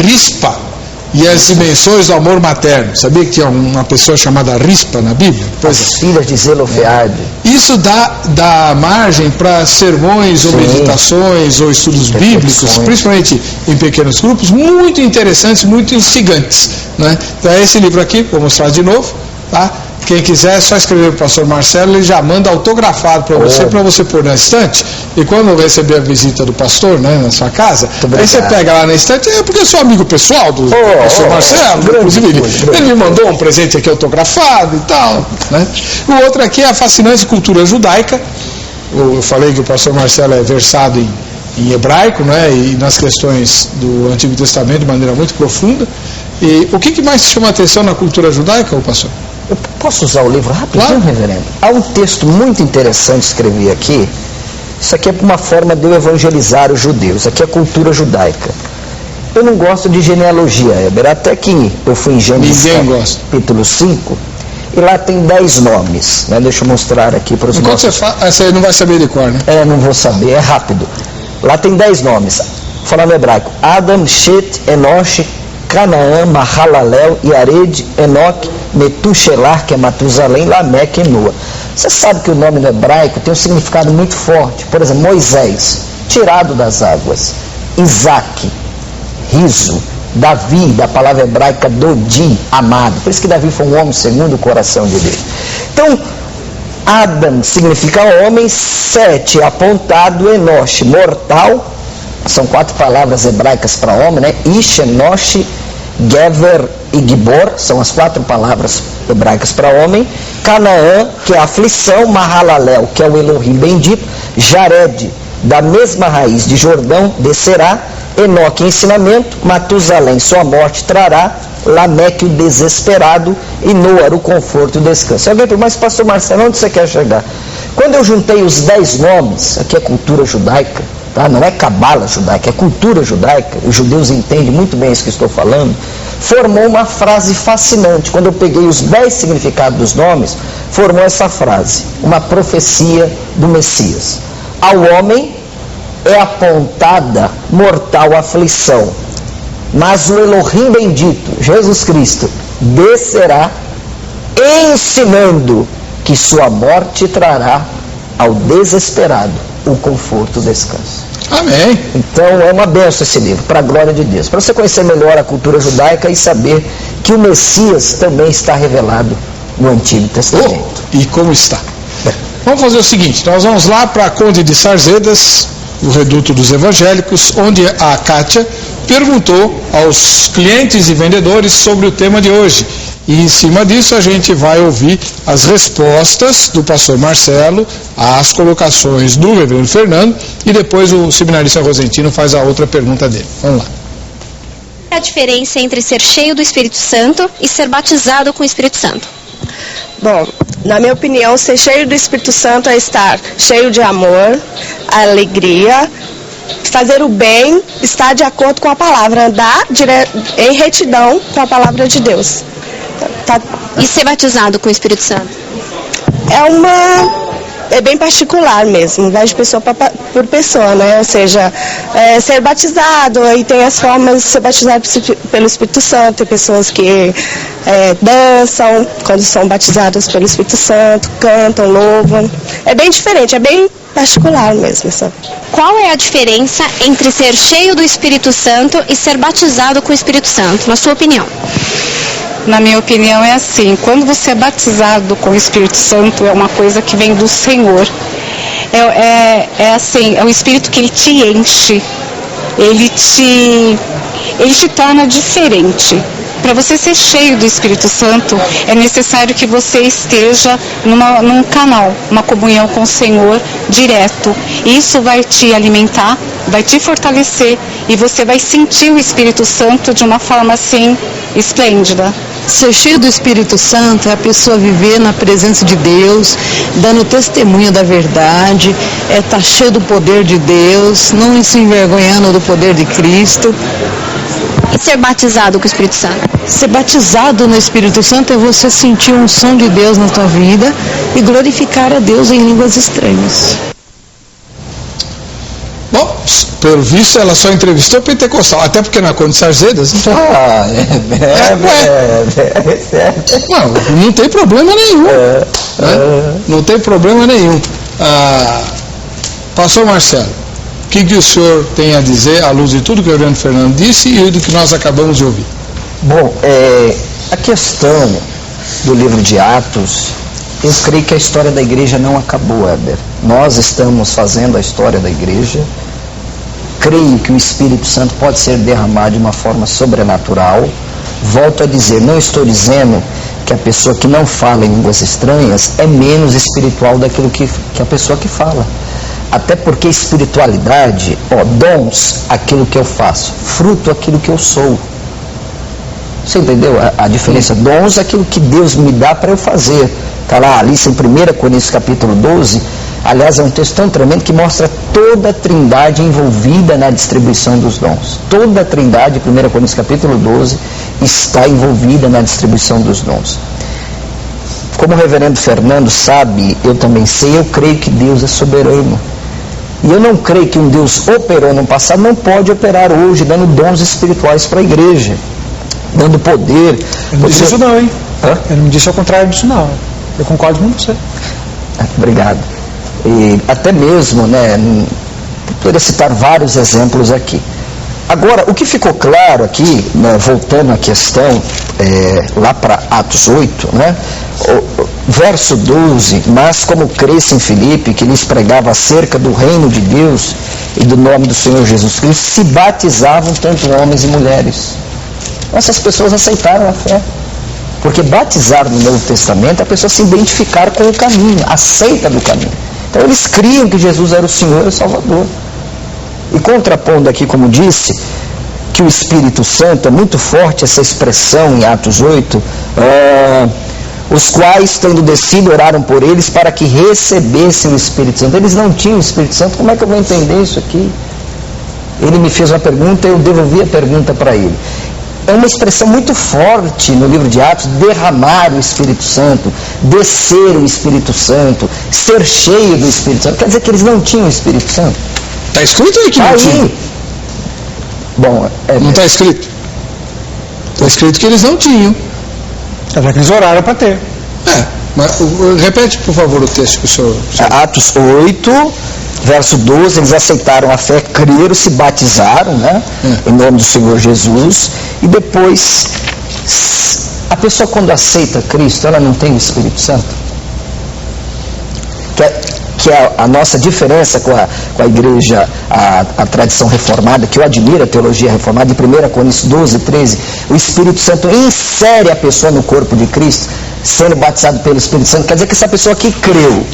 Rispa e as dimensões do amor materno. Sabia que tinha uma pessoa chamada Rispa na Bíblia? As filhas de Zelofeade. Isso dá margem para sermões ou meditações ou estudos bíblicos, principalmente em pequenos grupos, muito interessantes, muito instigantes, né? Então é esse livro aqui, vou mostrar de novo, tá? Quem quiser é só escrever para o pastor Marcelo, ele já manda autografado para você pôr na estante. E quando receber a visita do pastor, né, na sua casa, aí você pega lá na estante, porque eu sou amigo pessoal do pastor Marcelo, inclusive ele me mandou um presente aqui autografado e tal, né? O outro aqui é a fascinante cultura judaica. Eu falei que o pastor Marcelo é versado em hebraico, né, e nas questões do Antigo Testamento de maneira muito profunda. E o que mais te chama a atenção na cultura judaica, pastor? Eu posso usar o livro rapidinho, reverendo? Há um texto muito interessante que escrevi aqui. Isso aqui é uma forma de eu evangelizar os judeus. Aqui é a cultura judaica. Eu não gosto de genealogia, Heber. Até que eu fui em Gênesis capítulo 5, e lá tem 10 nomes. Né? Deixa eu mostrar aqui para os Enquanto você fala, você não vai saber de cor, né? Não vou saber, é rápido. Lá tem 10 nomes. Falando hebraico: Adam, Shet, Enosh, Canaã, Mahalalel, Yared, Enoque, Metushelar, que é Matusalém, Lameque e Noa. Você sabe que o nome no hebraico tem um significado muito forte. Por exemplo, Moisés, tirado das águas. Isaac, riso. Davi, da palavra hebraica Dodi, amado. Por isso que Davi foi um homem segundo o coração de Deus. Então, Adam significa homem, Sete, apontado, Enosh, mortal. São 4 palavras hebraicas para homem, né? Ish, Enosh, Gever e Gibor, são as 4 palavras hebraicas para homem. Canaã, que é a aflição. Mahalalel, que é o Elohim bendito. Jared, da mesma raiz de Jordão, descerá. Enoque, ensinamento. Matusalém, sua morte trará. Lameque, o desesperado. E Noa, o conforto e o descanso. Alguém pergunta: mas pastor Marcelo, onde você quer chegar? Quando eu juntei os 10 nomes, aqui é cultura judaica, tá? Não é cabala judaica, é cultura judaica, os judeus entendem muito bem isso que estou falando, formou uma frase fascinante. Quando eu peguei os 10 significados dos nomes, formou essa frase, uma profecia do Messias. Ao homem é apontada mortal aflição, mas o Elohim bendito, Jesus Cristo, descerá ensinando que sua morte trará ao desesperado o conforto e o descanso. Amém. Então é uma bênção esse livro, para a glória de Deus. Para você conhecer melhor a cultura judaica e saber que o Messias também está revelado no Antigo Testamento. E como está? Vamos fazer o seguinte, nós vamos lá para a Conde de Sarzedas, o reduto dos evangélicos, onde a Kátia perguntou aos clientes e vendedores sobre o tema de hoje. E em cima disso a gente vai ouvir as respostas do pastor Marcelo às colocações do reverendo Fernando e depois o seminarista Rosentino faz a outra pergunta dele. Vamos lá. Qual é a diferença entre ser cheio do Espírito Santo e ser batizado com o Espírito Santo? Bom, na minha opinião, ser cheio do Espírito Santo é estar cheio de amor, alegria, fazer o bem, estar de acordo com a palavra, andar em retidão com a palavra de Deus. E ser batizado com o Espírito Santo? É bem particular mesmo, vai de pessoa por pessoa, né? Ou seja, ser batizado, e tem as formas de ser batizado pelo Espírito Santo, tem pessoas que dançam quando são batizadas pelo Espírito Santo, cantam, louvam. É bem diferente, é bem particular mesmo, sabe? Qual é a diferença entre ser cheio do Espírito Santo e ser batizado com o Espírito Santo, na sua opinião? Na minha opinião é assim, quando você é batizado com o Espírito Santo é uma coisa que vem do Senhor. É o Espírito que ele te enche, ele te torna diferente. Para você ser cheio do Espírito Santo, é necessário que você esteja num canal, uma comunhão com o Senhor direto. Isso vai te alimentar, vai te fortalecer e você vai sentir o Espírito Santo de uma forma assim esplêndida. Ser cheio do Espírito Santo é a pessoa viver na presença de Deus, dando testemunho da verdade, estar cheio do poder de Deus, não se envergonhando do poder de Cristo. E ser batizado com o Espírito Santo? Ser batizado no Espírito Santo é você sentir um som de Deus na tua vida e glorificar a Deus em línguas estranhas. Bom, pelo visto ela só entrevistou pentecostal, até porque na Conde de Sarzedas. Não tem problema nenhum. Não tem problema nenhum. Pastor Marcelo, o que o senhor tem a dizer à luz de tudo que o reverendo Fernando disse e do que nós acabamos de ouvir? Bom, a questão do livro de Atos, eu creio que a história da igreja não acabou, Éber. Nós estamos fazendo a história da igreja. Creio que o Espírito Santo pode ser derramado de uma forma sobrenatural. Volto a dizer, não estou dizendo que a pessoa que não fala em línguas estranhas é menos espiritual daquilo que a pessoa que fala. Até porque espiritualidade, dons, aquilo que eu faço, fruto, aquilo que eu sou. Você entendeu a diferença? Dons, aquilo que Deus me dá para eu fazer. Está lá, Alice, em 1 Coríntios capítulo 12, aliás, é um texto tão tremendo que mostra toda a trindade envolvida na distribuição dos dons. Toda a trindade, 1 Coríntios capítulo 12, está envolvida na distribuição dos dons. Como o reverendo Fernando sabe, eu também sei, eu creio que Deus é soberano. E eu não creio que um Deus operou no passado, não pode operar hoje, dando dons espirituais para a igreja, dando poder. Eu não disse isso não, hein? Eu não disse ao contrário disso não. Eu concordo com você. Obrigado. E até mesmo, poderia citar vários exemplos aqui. Agora, o que ficou claro aqui, voltando à questão, lá para Atos 8, verso 12, mas como cresce em Filipe, que lhes pregava acerca do reino de Deus e do nome do Senhor Jesus Cristo, se batizavam tanto homens e mulheres. Essas pessoas aceitaram a fé. Porque batizar no Novo Testamento é a pessoa se identificar com o caminho, aceita do caminho. Então eles criam que Jesus era o Senhor e o Salvador. E contrapondo aqui, como disse, que o Espírito Santo, é muito forte essa expressão em Atos 8, os quais, tendo descido, oraram por eles para que recebessem o Espírito Santo. Eles não tinham o Espírito Santo, como é que eu vou entender isso aqui? Ele me fez uma pergunta, eu devolvi a pergunta para ele. É uma expressão muito forte no livro de Atos, derramar o Espírito Santo, descer o Espírito Santo, ser cheio do Espírito Santo. Quer dizer que eles não tinham o Espírito Santo? Está escrito aí que não tinha? Bom, não está escrito? Está escrito que eles não tinham. Até que eles oraram para ter. Mas repete, por favor, o texto que o senhor... Atos 8, Verso 12, eles aceitaram a fé, creram, se batizaram, né? Em nome do Senhor Jesus. E depois, a pessoa quando aceita Cristo, ela não tem o Espírito Santo? Que é a nossa diferença com a igreja, a tradição reformada, que eu admiro a teologia reformada, em 1 Coríntios 12, 13, o Espírito Santo insere a pessoa no corpo de Cristo, sendo batizado pelo Espírito Santo. Quer dizer que essa pessoa que creu,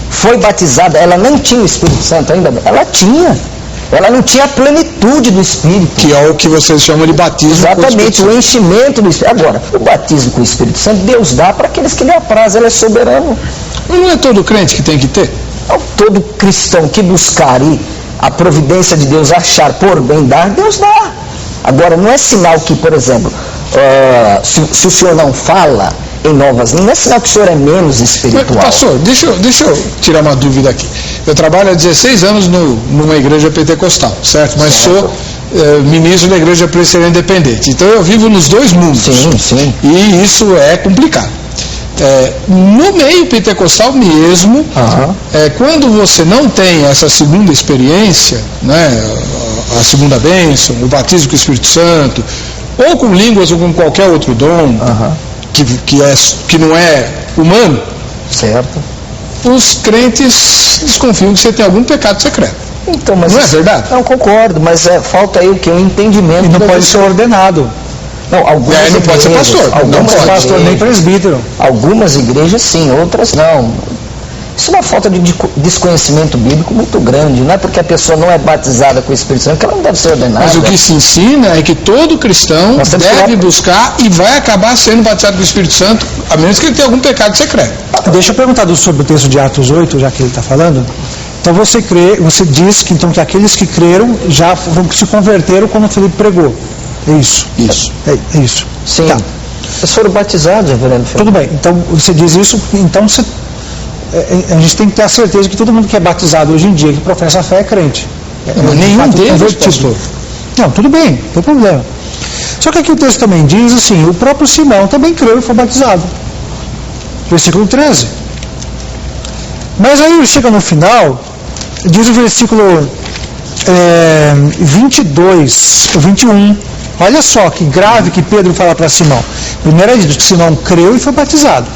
foi batizada, ela não tinha o Espírito Santo ainda? Ela tinha. Ela não tinha a plenitude do Espírito. Que é o que vocês chamam de batismo. Exatamente, o enchimento do Espírito. Agora, o batismo com o Espírito Santo, Deus dá para aqueles que lhe apraz, ele é soberano. Mas não é todo crente que tem que ter? Todo cristão que buscar a providência de Deus, achar por bem dar, Deus dá. Agora, não é sinal que, por exemplo, se o senhor não fala em novas línguas, não é sinal que o senhor é menos espiritual. Mas, pastor, deixa eu tirar uma dúvida aqui. Eu trabalho há 16 anos numa igreja pentecostal, certo? Mas sou ministro da igreja presbiteriana independente. Então eu vivo nos dois mundos. Sim. E isso é complicado. No meio pentecostal mesmo, quando você não tem essa segunda experiência, né, a segunda bênção, o batismo com o Espírito Santo, ou com línguas ou com qualquer outro dom, que não é humano, certo, os crentes desconfiam que você tem algum pecado secreto. Então, mas não é verdade? Não, concordo, mas falta aí o que? Um entendimento. E não pode ser ordenado. Não, algumas não pode ser pastor. Não pode ser pastor nem presbítero. Algumas igrejas sim, outras não. Isso é uma falta de desconhecimento bíblico muito grande. Não é porque a pessoa não é batizada com o Espírito Santo que ela não deve ser ordenada. Mas o que se ensina é que todo cristão deve buscar e vai acabar sendo batizado com o Espírito Santo, a menos que ele tenha algum pecado secreto. Deixa eu perguntar sobre o texto de Atos 8, já que ele está falando. Então você diz que, então, que aqueles que creram já se converteram quando o Filipe pregou. É isso? Isso. É isso. Sim. Tá. Eles foram batizados, reverendo Fernando. Tudo bem. Então você diz isso, então a gente tem que ter a certeza que todo mundo que é batizado hoje em dia, que professa a fé, é crente. Mas nenhum deles, pastor. Não, tudo bem, não tem problema. Só que aqui o texto também diz assim, o próprio Simão também creu e foi batizado. Versículo 13. Mas aí chega no final, diz o versículo 22, 21. Olha só que grave que Pedro fala para Simão. Primeiro é dito que Simão creu e foi batizado.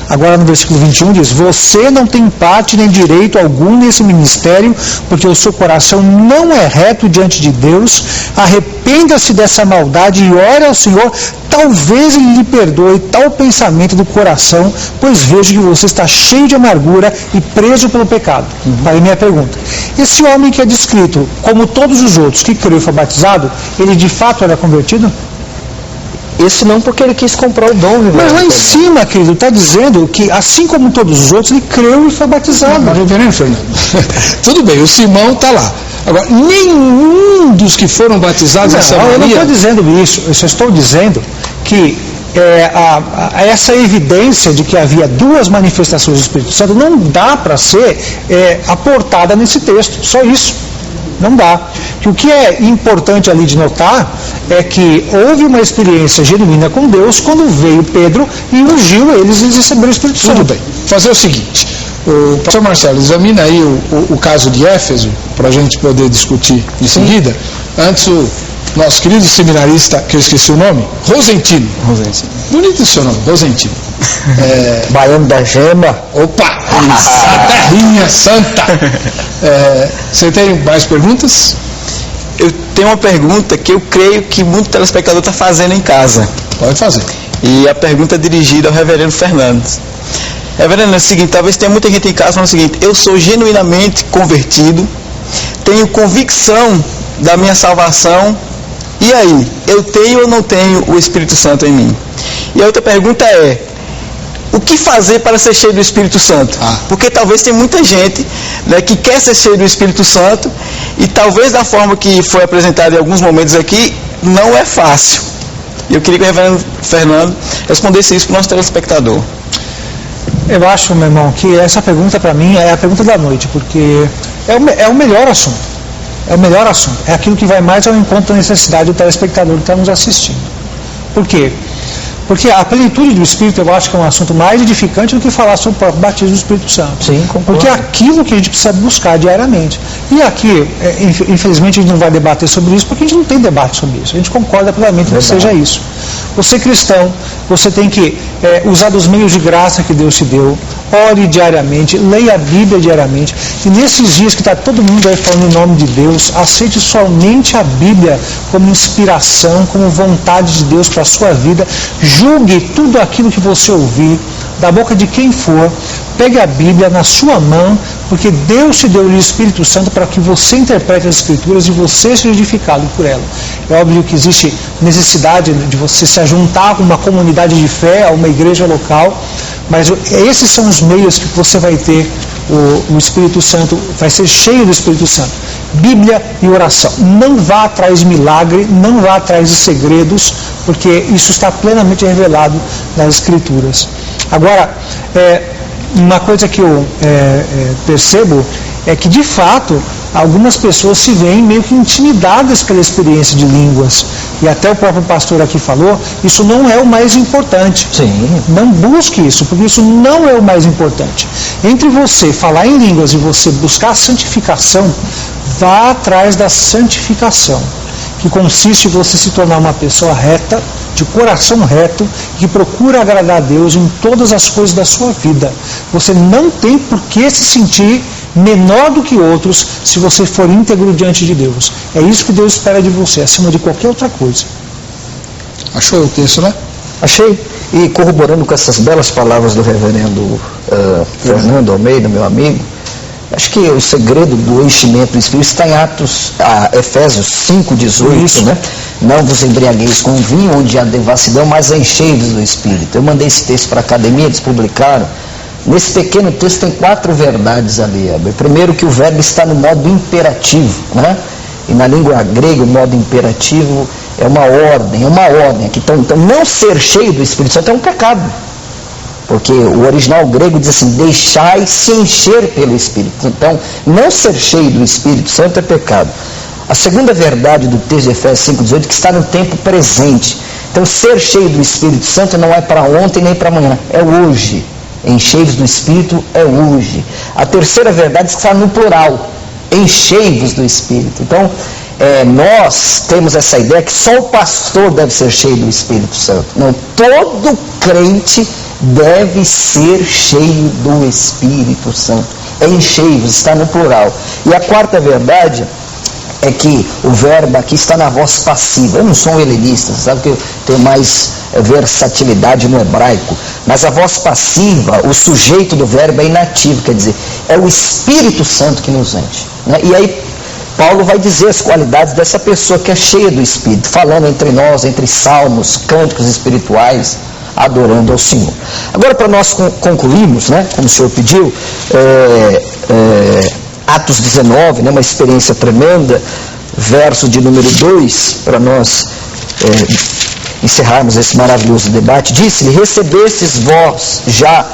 Agora no versículo 21 diz, você não tem parte nem direito algum nesse ministério, porque o seu coração não é reto diante de Deus. Arrependa-se dessa maldade e ore ao Senhor, talvez Ele lhe perdoe tal pensamento do coração, pois vejo que você está cheio de amargura e preso pelo pecado. Aí minha pergunta, esse homem que é descrito, como todos os outros, que creu e foi batizado, ele de fato era convertido? Esse não, porque ele quis comprar o dom. Mas lá em cima, querido, está dizendo que, assim como todos os outros, ele creu e foi batizado. Mas, reverendo Fernando, tudo bem, o Simão está lá. Agora, nenhum dos que foram batizados em Samaria... Eu não estou dizendo isso, eu só estou dizendo que essa evidência de que havia duas manifestações do Espírito Santo não dá para ser aportada nesse texto, só isso. Não dá. O que é importante ali de notar é que houve uma experiência genuína com Deus quando veio Pedro e ungiu eles e receberam o Espírito Santo. Tudo bem. Fazer o seguinte, o pastor Marcelo, examina aí o caso de Éfeso, para a gente poder discutir em seguida. Antes o nosso querido seminarista, que eu esqueci o nome, Rosentino. Bonito esse seu nome, Rosentino. Baiano da Gema. Opa! A terrinha santa! Você tem mais perguntas? Eu tenho uma pergunta que eu creio que muito telespectador está fazendo em casa. Pode fazer. E a pergunta é dirigida ao reverendo Fernando. Reverendo, é o seguinte, talvez tenha muita gente em casa falando o seguinte, eu sou genuinamente convertido, tenho convicção da minha salvação, e aí, eu tenho ou não tenho o Espírito Santo em mim? E a outra pergunta é, o que fazer para ser cheio do Espírito Santo? Porque talvez tem muita gente, né, que quer ser cheio do Espírito Santo e talvez da forma que foi apresentado em alguns momentos aqui, não é fácil. E eu queria que o reverendo Fernando respondesse isso para o nosso telespectador. Eu acho, meu irmão, que essa pergunta para mim é a pergunta da noite, porque é o melhor assunto. É o melhor assunto. É aquilo que vai mais ao encontro da necessidade do telespectador que está nos assistindo. Por quê? Porque a plenitude do Espírito eu acho que é um assunto mais edificante do que falar sobre o próprio batismo do Espírito Santo. Sim, concordo. Porque é aquilo que a gente precisa buscar diariamente. E aqui, infelizmente, a gente não vai debater sobre isso, porque a gente não tem debate sobre isso. A gente concorda plenamente que seja isso. Você cristão, você tem que usar dos meios de graça que Deus te deu, ore diariamente, leia a Bíblia diariamente, e nesses dias que está todo mundo aí falando em nome de Deus, aceite somente a Bíblia como inspiração, como vontade de Deus para a sua vida, julgue tudo aquilo que você ouvir, da boca de quem for, pegue a Bíblia na sua mão, porque Deus te deu o Espírito Santo para que você interprete as Escrituras e você seja edificado por ela. É óbvio que existe necessidade de você se juntar a uma comunidade de fé, a uma igreja local, mas esses são os meios que você vai ter o Espírito Santo, vai ser cheio do Espírito Santo. Bíblia e oração. Não vá atrás de milagre, não vá atrás de segredos, porque isso está plenamente revelado nas Escrituras. Agora, uma coisa que eu percebo é que, de fato, algumas pessoas se veem meio que intimidadas pela experiência de línguas. E até o próprio pastor aqui falou, isso não é o mais importante. Sim. Não busque isso, porque isso não é o mais importante. Entre você falar em línguas e você buscar a santificação, vá atrás da santificação, que consiste em você se tornar uma pessoa reta, de coração reto, que procura agradar a Deus em todas as coisas da sua vida. Você não tem por que se sentir menor do que outros se você for íntegro diante de Deus. É isso que Deus espera de você, acima de qualquer outra coisa. Achou o texto, né? Achei. E corroborando com essas belas palavras do reverendo Fernando Almeida, meu amigo, acho que o segredo do enchimento do Espírito está em Efésios 5,18, né? Não vos embriagueis com vinho onde há devassidão, mas enchei-vos do Espírito. Eu mandei esse texto para a academia, eles publicaram. Nesse pequeno texto tem 4 verdades ali. Primeiro, que o verbo está no modo imperativo, né? E na língua grega o modo imperativo é uma ordem aqui. Então não ser cheio do Espírito Santo é um pecado. Porque o original grego diz assim, deixai-se encher pelo Espírito. Então, não ser cheio do Espírito Santo é pecado. A segunda verdade do texto de Efésios 5,18 que está no tempo presente. Então, ser cheio do Espírito Santo não é para ontem nem para amanhã, é hoje. Enchei-vos do Espírito é hoje. A terceira verdade está no plural, enchei-vos do Espírito. Então, nós temos essa ideia que só o pastor deve ser cheio do Espírito Santo. Não, todo crente deve ser cheio do Espírito Santo. Enchei-vos, está no plural. E a quarta verdade é que o verbo aqui está na voz passiva. Eu não sou um helenista, sabe que eu tenho mais versatilidade no hebraico, mas a voz passiva, o sujeito do verbo é inativo, quer dizer, é o Espírito Santo que nos enche, né? E aí Paulo vai dizer as qualidades dessa pessoa que é cheia do Espírito, falando entre nós, entre salmos, cânticos espirituais, adorando ao Senhor. Agora, para nós concluirmos, né, como o Senhor pediu, Atos 19, né, uma experiência tremenda, verso de número 2, para nós encerrarmos esse maravilhoso debate. Disse-lhe, recebestes vós já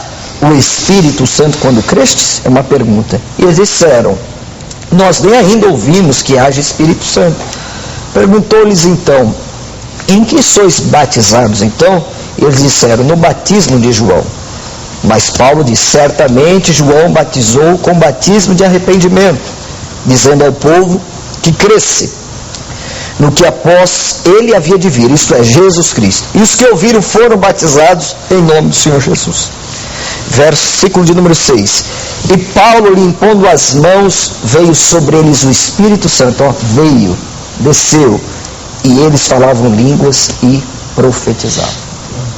o Espírito Santo quando crestes? É uma pergunta. E eles disseram, nós nem ainda ouvimos que haja Espírito Santo. Perguntou-lhes então, em que sois batizados então? Eles disseram, no batismo de João. Mas Paulo disse, certamente João batizou com batismo de arrependimento, dizendo ao povo que cresce no que após ele havia de vir, isto é, Jesus Cristo. E os que ouviram foram batizados em nome do Senhor Jesus. Versículo de número 6. E Paulo, lhe impondo as mãos, veio sobre eles o Espírito Santo, veio, desceu, e eles falavam línguas e profetizavam.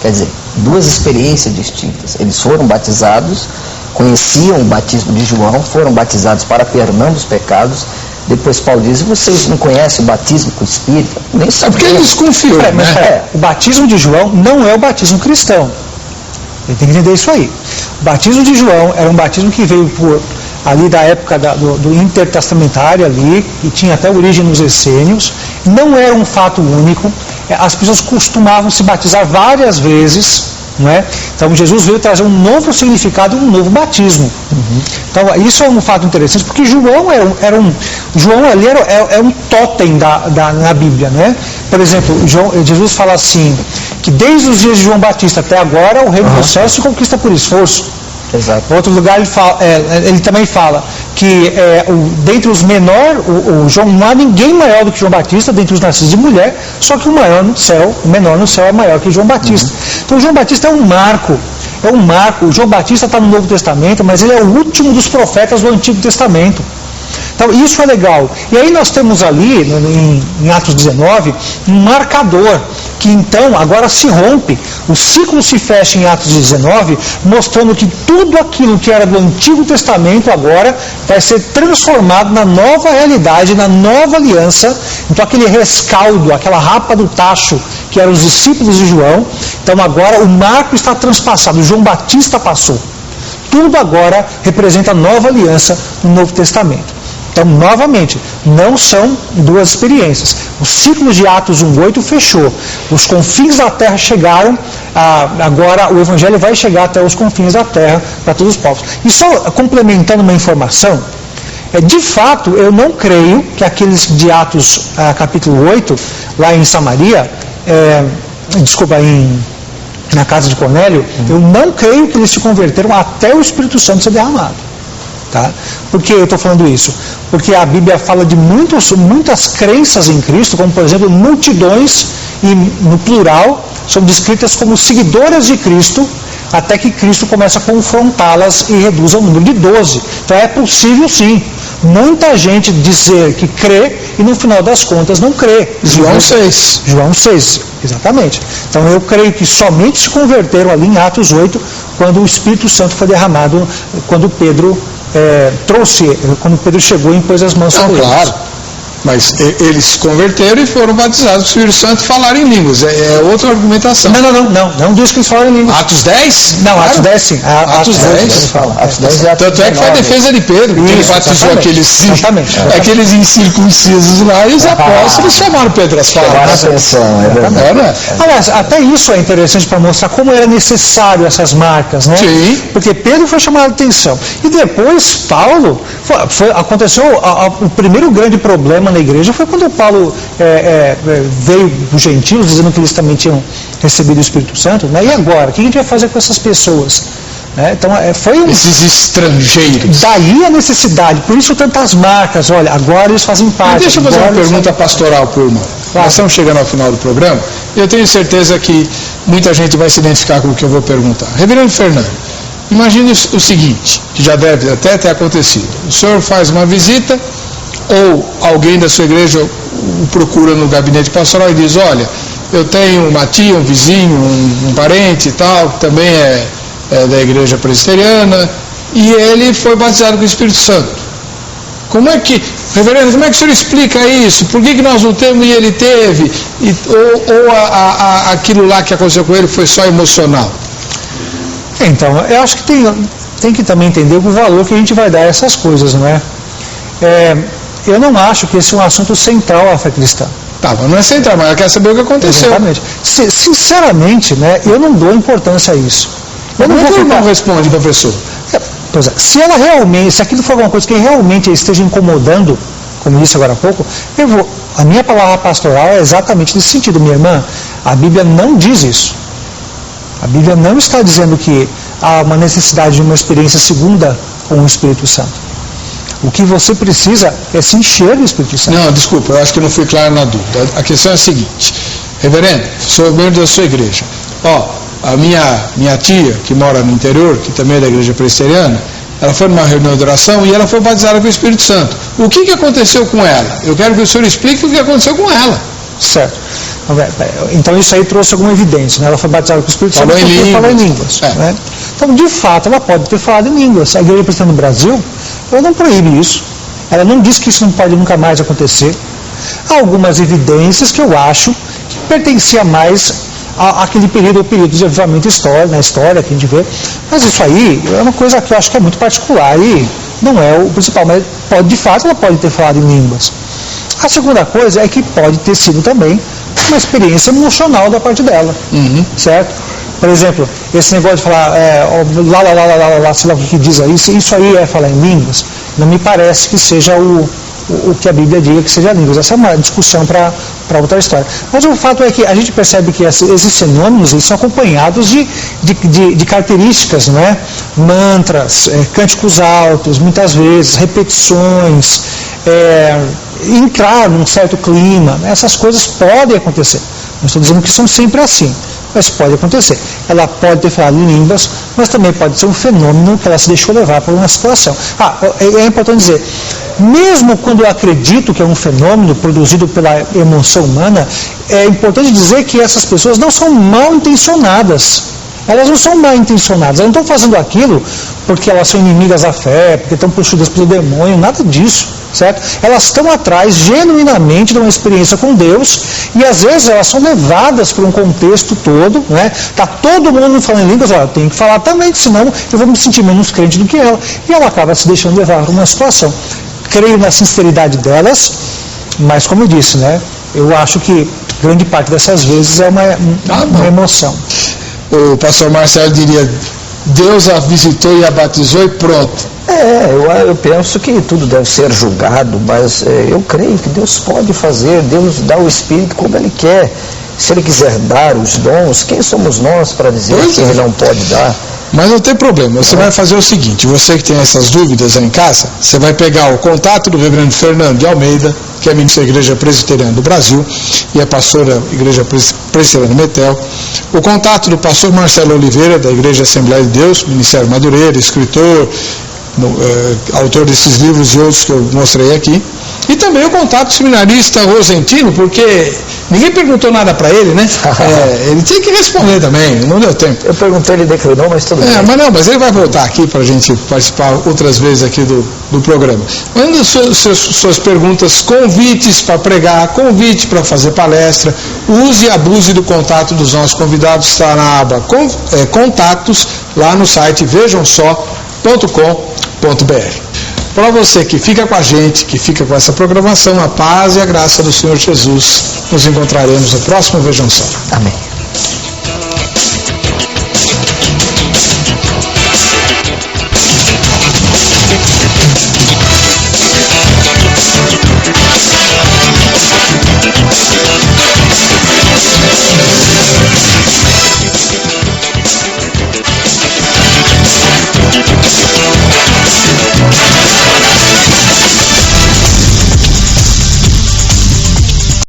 Quer dizer, 2 experiências distintas. Eles foram batizados, conheciam o batismo de João, foram batizados para perdão dos pecados. Depois Paulo diz, vocês não conhecem o batismo com o Espírito? Nem sabem. Porque eles confiam, né? O batismo de João não é o batismo cristão. Ele tem que entender isso aí. O batismo de João era um batismo que veio ali da época do intertestamentário ali, e tinha até origem nos essênios. Não era um fato único. As pessoas costumavam se batizar várias vezes, não é? Então Jesus veio trazer um novo significado, um novo batismo. Então isso é um fato interessante, porque João ali era um totem na Bíblia, né? Por exemplo, Jesus fala assim, que desde os dias de João Batista até agora o reino do céu se conquista por esforço. Exato. Em outro lugar ele também fala que dentre os menores, não há ninguém maior do que João Batista, dentre os nascidos de mulher, só que o menor no céu é maior que João Batista. Então João Batista é um marco. O João Batista está no Novo Testamento, mas ele é o último dos profetas do Antigo Testamento. Então isso é legal. E aí nós temos ali, em Atos 19, um marcador, que então agora se rompe. O ciclo se fecha em Atos 19, mostrando que tudo aquilo que era do Antigo Testamento agora vai ser transformado na nova realidade, na nova aliança. Então aquele rescaldo, aquela rapa do tacho, que eram os discípulos de João, então agora o marco está transpassado, João Batista passou. Tudo agora representa a nova aliança no Novo Testamento. Então, novamente, não são duas experiências. O ciclo de Atos 1:8 fechou. Os confins da terra chegaram, agora o Evangelho vai chegar até os confins da terra para todos os povos. E só complementando uma informação, de fato, eu não creio que aqueles de Atos capítulo 8, lá em Samaria, na casa de Cornélio, eu não creio que eles se converteram até o Espírito Santo ser derramado. Tá? Por que eu estou falando isso? Porque a Bíblia fala de muitas crenças em Cristo, como por exemplo, multidões, e no plural, são descritas como seguidoras de Cristo, até que Cristo começa a confrontá-las e reduz ao número de 12. Então é possível sim, muita gente dizer que crê e no final das contas não crê. João 6. João 6, exatamente. Então eu creio que somente se converteram ali em Atos 8, quando o Espírito Santo foi derramado, quando Pedro quando Pedro chegou e impôs as mãos sobre eles. Claro. Mas eles se converteram e foram batizados com o Espírito Santo e falaram em línguas. É outra argumentação. Não diz que eles falaram em línguas. Atos 10? Não, claro. Atos 10 sim. Atos 10 fala. Atos 10 é Tanto é que foi a defesa de Pedro, que ele batizou aqueles incircuncisos lá, e os apóstolos chamaram Pedro as palavras. Aliás, até isso é interessante para mostrar como era necessário essas marcas, né? Sim. Porque Pedro foi chamado a atenção. E depois, Paulo, aconteceu o primeiro grande problema na igreja foi quando Paulo veio dos gentios, dizendo que eles também tinham recebido o Espírito Santo, né? E agora? O que a gente vai fazer com essas pessoas? Então, esses estrangeiros. Daí a necessidade, por isso tantas marcas, olha, agora eles fazem parte. Mas deixa eu fazer uma pergunta pastoral por irmão. Nós estamos chegando ao final do programa, e eu tenho certeza que muita gente vai se identificar com o que eu vou perguntar. Reverendo Fernando, imagine o seguinte, que já deve até ter acontecido. O senhor faz uma visita, ou alguém da sua igreja o procura no gabinete pastoral e diz, olha, eu tenho uma tia, um vizinho, um parente e tal, que também é da igreja presbiteriana, e ele foi batizado com o Espírito Santo. Reverendo, como é que o senhor explica isso? Por que nós não temos e ele teve? Ou aquilo lá que aconteceu com ele foi só emocional? Então, eu acho que tem que também entender o valor que a gente vai dar a essas coisas, não é? Eu não acho que esse é um assunto central à fé cristã. Mas não é central, mas ela quer saber o que aconteceu. Exatamente. Sinceramente, né, eu não dou importância a isso. Não responde, professor. Pois é, se aquilo for alguma coisa que realmente esteja incomodando, como disse agora há pouco, a minha palavra pastoral é exatamente nesse sentido. Minha irmã, a Bíblia não diz isso. A Bíblia não está dizendo que há uma necessidade de uma experiência segunda com o Espírito Santo. O que você precisa é se encher do Espírito Santo. Não, desculpa, eu acho que não fui claro na dúvida. A questão é a seguinte, reverendo, sou membro da sua igreja. A minha tia, que mora no interior, que também é da igreja presbiteriana, ela foi numa reunião de oração e ela foi batizada com o Espírito Santo. O que aconteceu com ela? Eu quero que o senhor explique o que aconteceu com ela. Certo. Então isso aí trouxe alguma evidência, né? Ela foi batizada com o Espírito Santo porque falou em línguas. Né? Então, de fato, ela pode ter falado em línguas. A igreja presbiteriana no Brasil, ela não proíbe isso. Ela não diz que isso não pode nunca mais acontecer. Há algumas evidências que eu acho que pertencia mais àquele período, ou período de avivamento na história que a gente vê. Mas isso aí é uma coisa que eu acho que é muito particular e não é o principal. Mas de fato, ela pode ter falado em línguas. A segunda coisa é que pode ter sido também uma experiência emocional da parte dela, certo? Por exemplo, esse negócio de falar lá, sei lá o que diz aí, isso aí é falar em línguas, não me parece que seja o que a Bíblia diga que seja línguas. Essa é uma discussão para outra história. Mas o fato é que a gente percebe que esses fenômenos eles são acompanhados de características, não é? Mantras, cânticos altos, muitas vezes, repetições, entrar num certo clima. Essas coisas podem acontecer. Não estou dizendo que são sempre assim, mas pode acontecer. Ela pode ter falado em línguas, mas também pode ser um fenômeno que ela se deixou levar por uma situação. É importante dizer, mesmo quando eu acredito que é um fenômeno produzido pela emoção humana, é importante dizer que essas pessoas não são mal intencionadas. Elas não são mal intencionadas, elas não estão fazendo aquilo porque elas são inimigas da fé, porque estão possuídas pelo demônio, nada disso, certo? Elas estão atrás genuinamente de uma experiência com Deus e às vezes elas são levadas por um contexto todo, né? Está todo mundo falando em línguas, eu tenho que falar também, senão eu vou me sentir menos crente do que ela. E ela acaba se deixando levar por uma situação. Creio na sinceridade delas, mas como eu disse, né? Eu acho que grande parte dessas vezes é uma emoção. O pastor Marcelo diria, Deus a visitou e a batizou e pronto. Eu penso que tudo deve ser julgado, mas eu creio que Deus pode fazer, Deus dá o Espírito como Ele quer. Se Ele quiser dar os dons, quem somos nós para dizer que Ele não pode dar? Mas não tem problema, você vai fazer o seguinte, você que tem essas dúvidas aí em casa, você vai pegar o contato do reverendo Fernando de Almeida, que é ministro da Igreja Presbiteriana do Brasil e é pastor da Igreja Presbiteriana Metel, o contato do pastor Marcelo Oliveira, da Igreja Assembleia de Deus, Ministério Madureira, escritor, autor desses livros e outros que eu mostrei aqui, e também o contato do seminarista Rosentino, porque ninguém perguntou nada para ele, né? Ele tinha que responder também, não deu tempo. Eu perguntei, ele declinou, mas tudo bem. Mas ele vai voltar aqui para a gente participar outras vezes aqui do programa. Manda suas perguntas, convites para pregar, convite para fazer palestra, use e abuse do contato dos nossos convidados, está na aba Contatos, lá no site vejamsó.com.br. Para você que fica com a gente, que fica com essa programação, a paz e a graça do Senhor Jesus. Nos encontraremos no próximo Vejam Só. Amém.